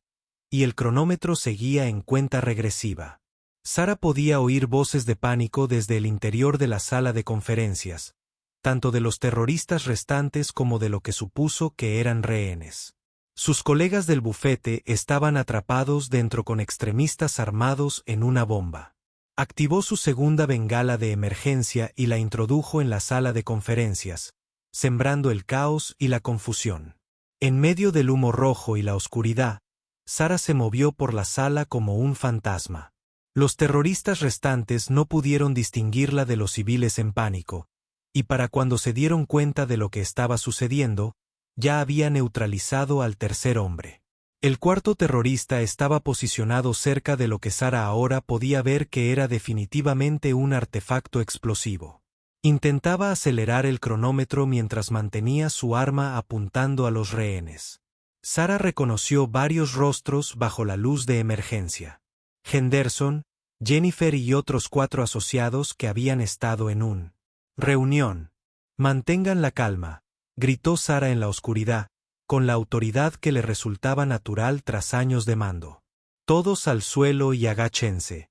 y el cronómetro seguía en cuenta regresiva. Sara podía oír voces de pánico desde el interior de la sala de conferencias, tanto de los terroristas restantes como de lo que supuso que eran rehenes. Sus colegas del bufete estaban atrapados dentro con extremistas armados en una bomba. Activó su segunda bengala de emergencia y la introdujo en la sala de conferencias, sembrando el caos y la confusión. En medio del humo rojo y la oscuridad, Sara se movió por la sala como un fantasma. Los terroristas restantes no pudieron distinguirla de los civiles en pánico, y para cuando se dieron cuenta de lo que estaba sucediendo, ya había neutralizado al tercer hombre. El cuarto terrorista estaba posicionado cerca de lo que Sara ahora podía ver que era definitivamente un artefacto explosivo. Intentaba acelerar el cronómetro mientras mantenía su arma apuntando a los rehenes. Sara reconoció varios rostros bajo la luz de emergencia. Henderson, Jennifer y otros 4 asociados que habían estado en una reunión. «Mantengan la calma», gritó Sara en la oscuridad, con la autoridad que le resultaba natural tras años de mando. «Todos al suelo y agáchense».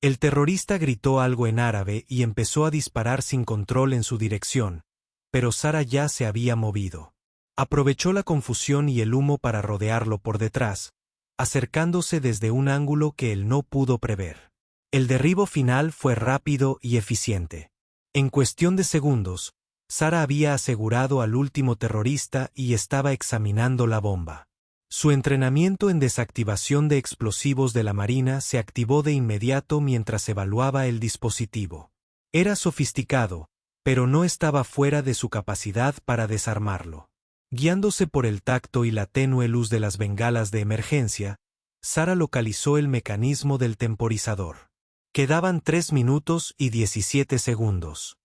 El terrorista gritó algo en árabe y empezó a disparar sin control en su dirección, pero Sara ya se había movido. Aprovechó la confusión y el humo para rodearlo por detrás, acercándose desde un ángulo que él no pudo prever. El derribo final fue rápido y eficiente. En cuestión de segundos, Sara había asegurado al último terrorista y estaba examinando la bomba. Su entrenamiento en desactivación de explosivos de la Marina se activó de inmediato mientras evaluaba el dispositivo. Era sofisticado, pero no estaba fuera de su capacidad para desarmarlo. Guiándose por el tacto y la tenue luz de las bengalas de emergencia, Sara localizó el mecanismo del temporizador. Quedaban 3 minutos y 17 segundos.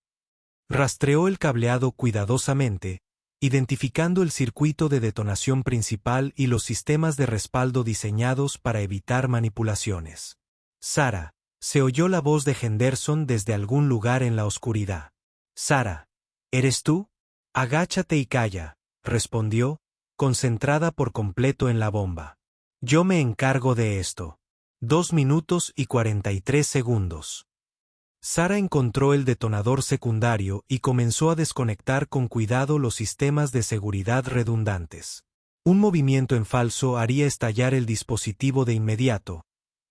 Rastreó el cableado cuidadosamente, identificando el circuito de detonación principal y los sistemas de respaldo diseñados para evitar manipulaciones. Sara, Se oyó la voz de Henderson desde algún lugar en la oscuridad. «Sara, ¿eres tú? Agáchate y calla», respondió, concentrada por completo en la bomba. «Yo me encargo de esto». 2 minutos y 43 segundos. Sara encontró el detonador secundario y comenzó a desconectar con cuidado los sistemas de seguridad redundantes. Un movimiento en falso haría estallar el dispositivo de inmediato,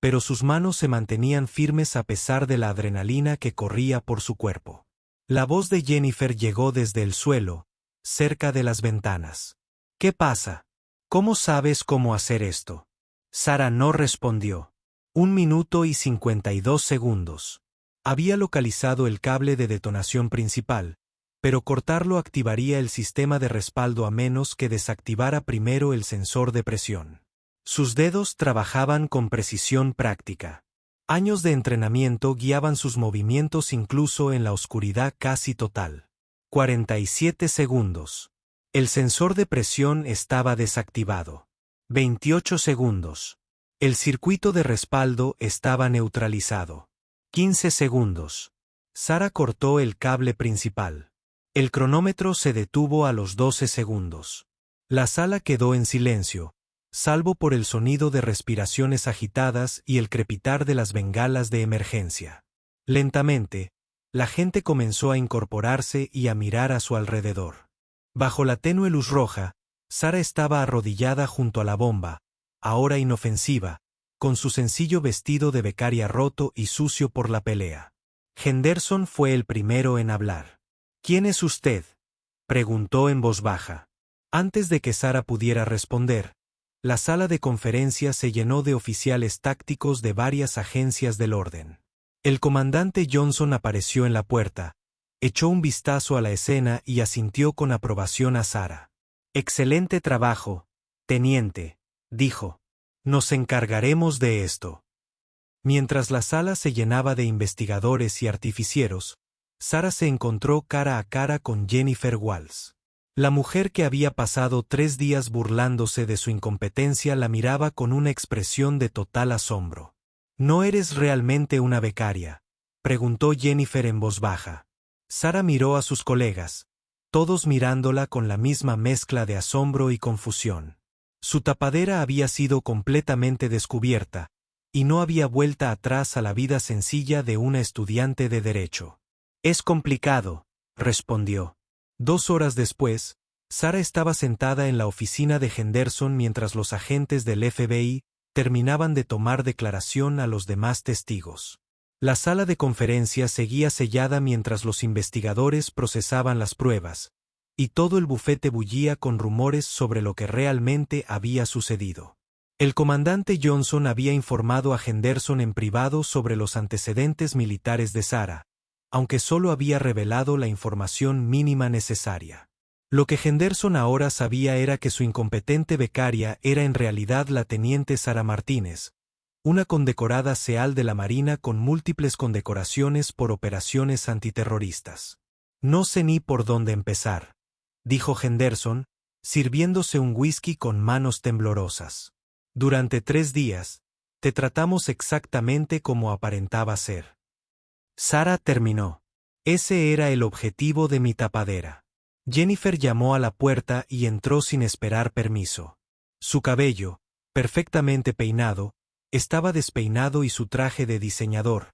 pero sus manos se mantenían firmes a pesar de la adrenalina que corría por su cuerpo. La voz de Jennifer llegó desde el suelo, cerca de las ventanas. «¿Qué pasa? ¿Cómo sabes cómo hacer esto?» Sara no respondió. 1 minuto y 52 segundos. Había localizado el cable de detonación principal, pero cortarlo activaría el sistema de respaldo a menos que desactivara primero el sensor de presión. Sus dedos trabajaban con precisión práctica. Años de entrenamiento guiaban sus movimientos incluso en la oscuridad casi total. 47 segundos. El sensor de presión estaba desactivado. 28 segundos. El circuito de respaldo estaba neutralizado. 15 segundos. Sara cortó el cable principal. El cronómetro se detuvo a los 12 segundos. La sala quedó en silencio, salvo por el sonido de respiraciones agitadas y el crepitar de las bengalas de emergencia. Lentamente, la gente comenzó a incorporarse y a mirar a su alrededor. Bajo la tenue luz roja, Sara estaba arrodillada junto a la bomba, ahora inofensiva, con su sencillo vestido de becaria roto y sucio por la pelea. Henderson fue el primero en hablar. «¿Quién es usted?», preguntó en voz baja. Antes de que Sara pudiera responder, la sala de conferencias se llenó de oficiales tácticos de varias agencias del orden. El comandante Johnson apareció en la puerta, echó un vistazo a la escena y asintió con aprobación a Sara. «Excelente trabajo, teniente», dijo. «Nos encargaremos de esto». Mientras la sala se llenaba de investigadores y artificieros, Sara se encontró cara a cara con Jennifer Walls. La mujer que había pasado 3 días burlándose de su incompetencia la miraba con una expresión de total asombro. «¿No eres realmente una becaria?», preguntó Jennifer en voz baja. Sara miró a sus colegas, todos mirándola con la misma mezcla de asombro y confusión. Su tapadera había sido completamente descubierta, y no había vuelta atrás a la vida sencilla de una estudiante de derecho. «Es complicado», respondió. 2 horas después, Sara estaba sentada en la oficina de Henderson mientras los agentes del FBI terminaban de tomar declaración a los demás testigos. La sala de conferencias seguía sellada mientras los investigadores procesaban las pruebas, y todo el bufete bullía con rumores sobre lo que realmente había sucedido. El comandante Johnson había informado a Henderson en privado sobre los antecedentes militares de Sara, aunque solo había revelado la información mínima necesaria. Lo que Henderson ahora sabía era que su incompetente becaria era en realidad la teniente Sara Martínez, una condecorada SEAL de la Marina con múltiples condecoraciones por operaciones antiterroristas. «No sé ni por dónde empezar», dijo Henderson, sirviéndose un whisky con manos temblorosas. «Durante 3 días, te tratamos exactamente como aparentaba ser». Sara terminó. «Ese era el objetivo de mi tapadera». Jennifer llamó a la puerta y entró sin esperar permiso. Su cabello, perfectamente peinado, estaba despeinado y su traje de diseñador,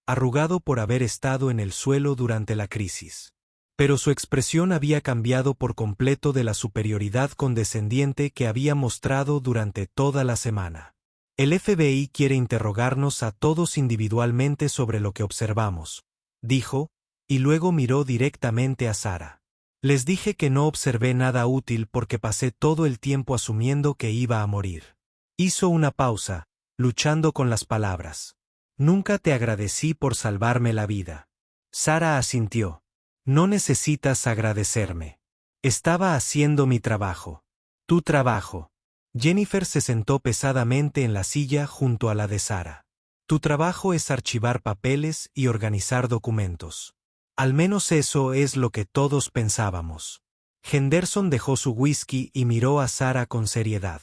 arrugado por haber estado en el suelo durante la crisis. Pero su expresión había cambiado por completo de la superioridad condescendiente que había mostrado durante toda la semana. «El FBI quiere interrogarnos a todos individualmente sobre lo que observamos», dijo, y luego miró directamente a Sara. «Les dije que no observé nada útil porque pasé todo el tiempo asumiendo que iba a morir». Hizo una pausa, luchando con las palabras. «Nunca te agradecí por salvarme la vida». Sara asintió. «No necesitas agradecerme. Estaba haciendo mi trabajo». «Tu trabajo». Jennifer se sentó pesadamente en la silla junto a la de Sara. «Tu trabajo es archivar papeles y organizar documentos. Al menos eso es lo que todos pensábamos». Henderson dejó su whisky y miró a Sara con seriedad.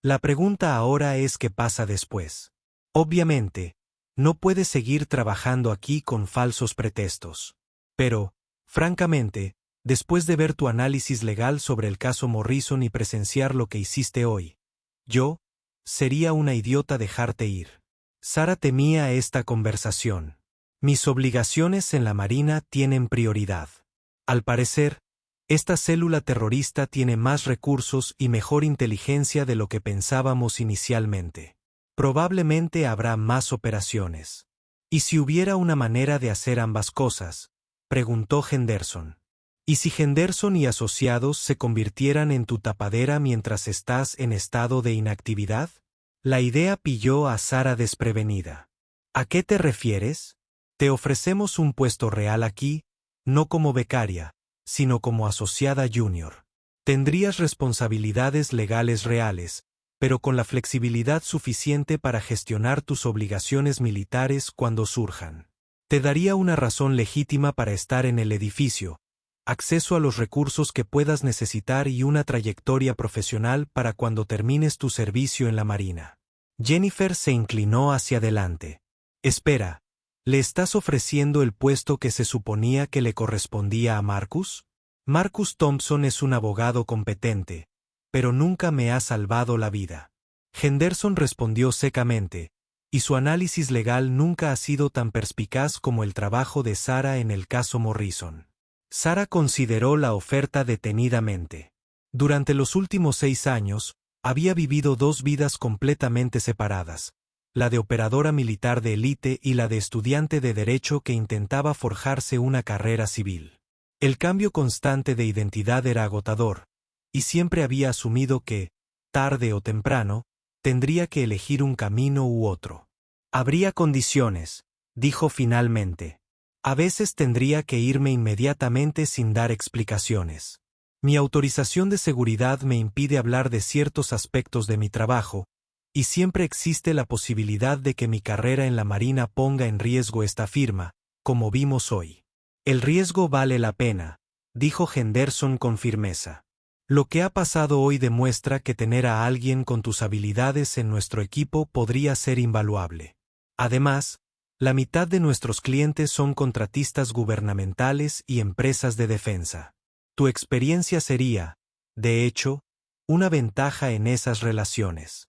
«La pregunta ahora es qué pasa después. Obviamente, No puedes seguir trabajando aquí con falsos pretextos. Pero, francamente, después de ver tu análisis legal sobre el caso Morrison y presenciar lo que hiciste hoy, sería una idiota dejarte ir. Sara temía esta conversación. Mis obligaciones en la Marina tienen prioridad. Al parecer, esta célula terrorista tiene más recursos y mejor inteligencia de lo que pensábamos inicialmente. Probablemente habrá más operaciones. ¿Y si hubiera una manera de hacer ambas cosas?, preguntó Henderson. ¿Y si Henderson y asociados se convirtieran en tu tapadera mientras estás en estado de inactividad? La idea pilló a Sara desprevenida. ¿A qué te refieres? Te ofrecemos un puesto real aquí, no como becaria, sino como asociada junior. Tendrías responsabilidades legales reales, pero con la flexibilidad suficiente para gestionar tus obligaciones militares cuando surjan. Te daría una razón legítima para estar en el edificio, acceso a los recursos que puedas necesitar y una trayectoria profesional para cuando termines tu servicio en la Marina. Jennifer se inclinó hacia adelante. Espera, ¿le estás ofreciendo el puesto que se suponía que le correspondía a Marcus? Marcus Thompson es un abogado competente, pero nunca me ha salvado la vida. Henderson respondió secamente, y su análisis legal nunca ha sido tan perspicaz como el trabajo de Sara en el caso Morrison. Sara consideró la oferta detenidamente. Durante los últimos 6 años, había vivido 2 vidas completamente separadas, la de operadora militar de élite y la de estudiante de derecho que intentaba forjarse una carrera civil. El cambio constante de identidad era agotador, y siempre había asumido que, tarde o temprano, tendría que elegir un camino u otro. Habría condiciones, dijo finalmente. A veces tendría que irme inmediatamente sin dar explicaciones. Mi autorización de seguridad me impide hablar de ciertos aspectos de mi trabajo, y siempre existe la posibilidad de que mi carrera en la Marina ponga en riesgo esta firma, como vimos hoy. El riesgo vale la pena, dijo Henderson con firmeza. Lo que ha pasado hoy demuestra que tener a alguien con tus habilidades en nuestro equipo podría ser invaluable. Además, la mitad de nuestros clientes son contratistas gubernamentales y empresas de defensa. Tu experiencia sería, de hecho, una ventaja en esas relaciones.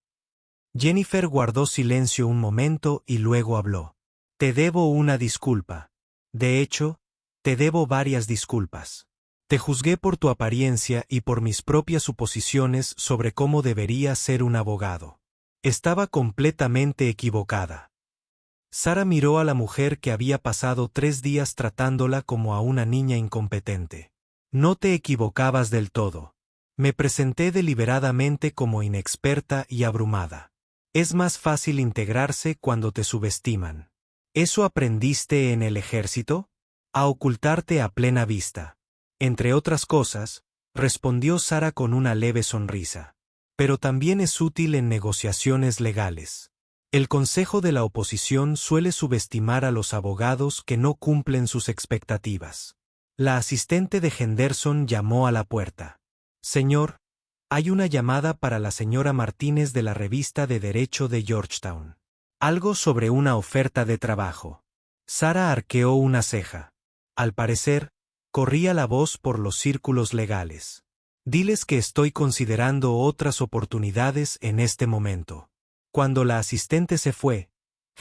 Jennifer guardó silencio un momento y luego habló. Te debo una disculpa. De hecho, te debo varias disculpas. Te juzgué por tu apariencia y por mis propias suposiciones sobre cómo debería ser un abogado. Estaba completamente equivocada. Sara miró a la mujer que había pasado 3 días tratándola como a una niña incompetente. No te equivocabas del todo. Me presenté deliberadamente como inexperta y abrumada. Es más fácil integrarse cuando te subestiman. ¿Eso aprendiste en el ejército? A ocultarte a plena vista. Entre otras cosas, respondió Sara con una leve sonrisa. Pero también es útil en negociaciones legales. El Consejo de la Oposición suele subestimar a los abogados que no cumplen sus expectativas. La asistente de Henderson llamó a la puerta. Señor, hay una llamada para la señora Martínez de la revista de Derecho de Georgetown. Algo sobre una oferta de trabajo. Sara arqueó una ceja. Al parecer, corría la voz por los círculos legales. Diles que estoy considerando otras oportunidades en este momento. Cuando la asistente se fue,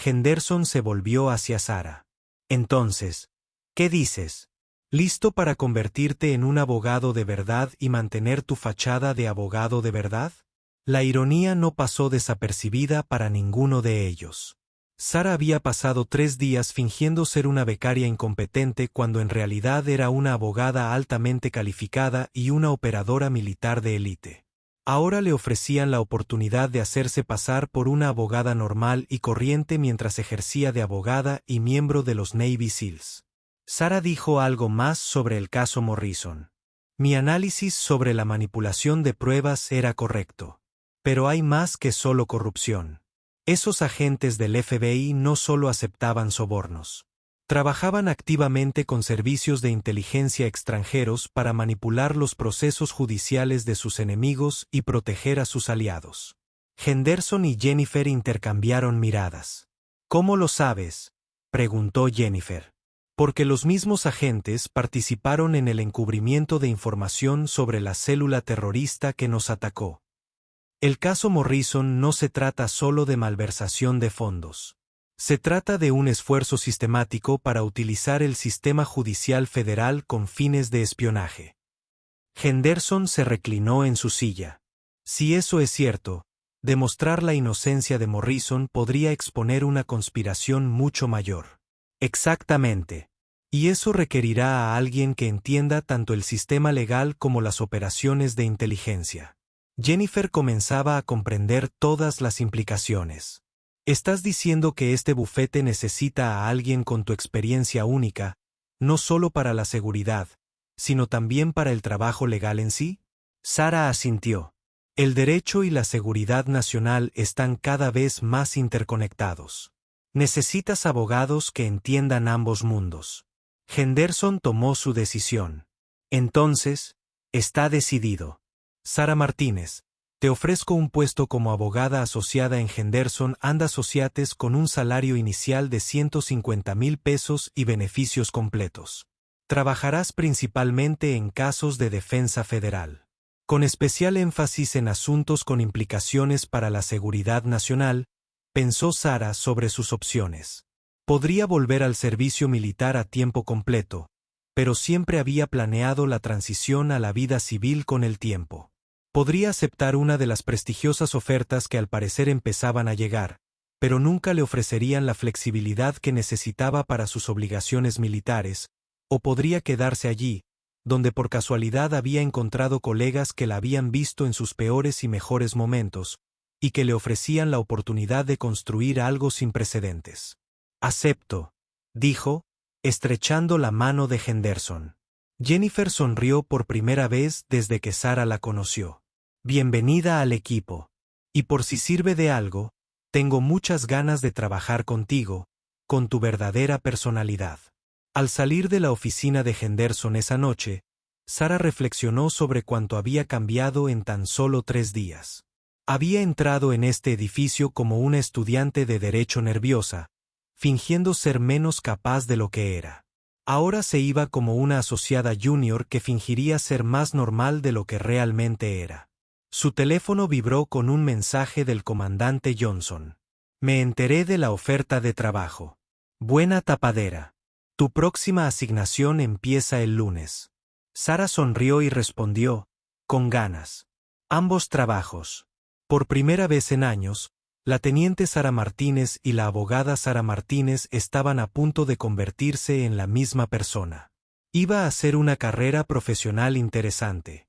Henderson se volvió hacia Sara. Entonces, ¿qué dices? ¿Listo para convertirte en un abogado de verdad y mantener tu fachada de abogado de verdad? La ironía no pasó desapercibida para ninguno de ellos. Sara había pasado 3 días fingiendo ser una becaria incompetente cuando en realidad era una abogada altamente calificada y una operadora militar de élite. Ahora le ofrecían la oportunidad de hacerse pasar por una abogada normal y corriente mientras ejercía de abogada y miembro de los Navy SEALs. Sara dijo algo más sobre el caso Morrison. Mi análisis sobre la manipulación de pruebas era correcto. Pero hay más que solo corrupción. Esos agentes del FBI no solo aceptaban sobornos. Trabajaban activamente con servicios de inteligencia extranjeros para manipular los procesos judiciales de sus enemigos y proteger a sus aliados. Henderson y Jennifer intercambiaron miradas. ¿Cómo lo sabes?, preguntó Jennifer. Porque los mismos agentes participaron en el encubrimiento de información sobre la célula terrorista que nos atacó. El caso Morrison no se trata solo de malversación de fondos. Se trata de un esfuerzo sistemático para utilizar el sistema judicial federal con fines de espionaje. Henderson se reclinó en su silla. Si eso es cierto, demostrar la inocencia de Morrison podría exponer una conspiración mucho mayor. Exactamente. Y eso requerirá a alguien que entienda tanto el sistema legal como las operaciones de inteligencia. Jennifer comenzaba a comprender todas las implicaciones. ¿Estás diciendo que este bufete necesita a alguien con tu experiencia única, no solo para la seguridad, sino también para el trabajo legal en sí? Sara asintió. El derecho y la seguridad nacional están cada vez más interconectados. Necesitas abogados que entiendan ambos mundos. Henderson tomó su decisión. Entonces, está decidido. Sara Martínez, te ofrezco un puesto como abogada asociada en Henderson and Associates con un salario inicial de $150,000 y beneficios completos. Trabajarás principalmente en casos de defensa federal, con especial énfasis en asuntos con implicaciones para la seguridad nacional, pensó Sara sobre sus opciones. Podría volver al servicio militar a tiempo completo, pero siempre había planeado la transición a la vida civil con el tiempo. Podría aceptar una de las prestigiosas ofertas que al parecer empezaban a llegar, pero nunca le ofrecerían la flexibilidad que necesitaba para sus obligaciones militares, o podría quedarse allí, donde por casualidad había encontrado colegas que la habían visto en sus peores y mejores momentos, y que le ofrecían la oportunidad de construir algo sin precedentes. Acepto, dijo, estrechando la mano de Henderson. Jennifer sonrió por primera vez desde que Sara la conoció. Bienvenida al equipo. Y por si sirve de algo, tengo muchas ganas de trabajar contigo, con tu verdadera personalidad. Al salir de la oficina de Henderson esa noche, Sara reflexionó sobre cuánto había cambiado en tan solo 3 días. Había entrado en este edificio como una estudiante de derecho nerviosa, fingiendo ser menos capaz de lo que era. Ahora se iba como una asociada junior que fingiría ser más normal de lo que realmente era. Su teléfono vibró con un mensaje del comandante Johnson. Me enteré de la oferta de trabajo. Buena tapadera. Tu próxima asignación empieza el lunes. Sara sonrió y respondió, con ganas. Ambos trabajos. Por primera vez en años, la teniente Sara Martínez y la abogada Sara Martínez estaban a punto de convertirse en la misma persona. Iba a ser una carrera profesional interesante.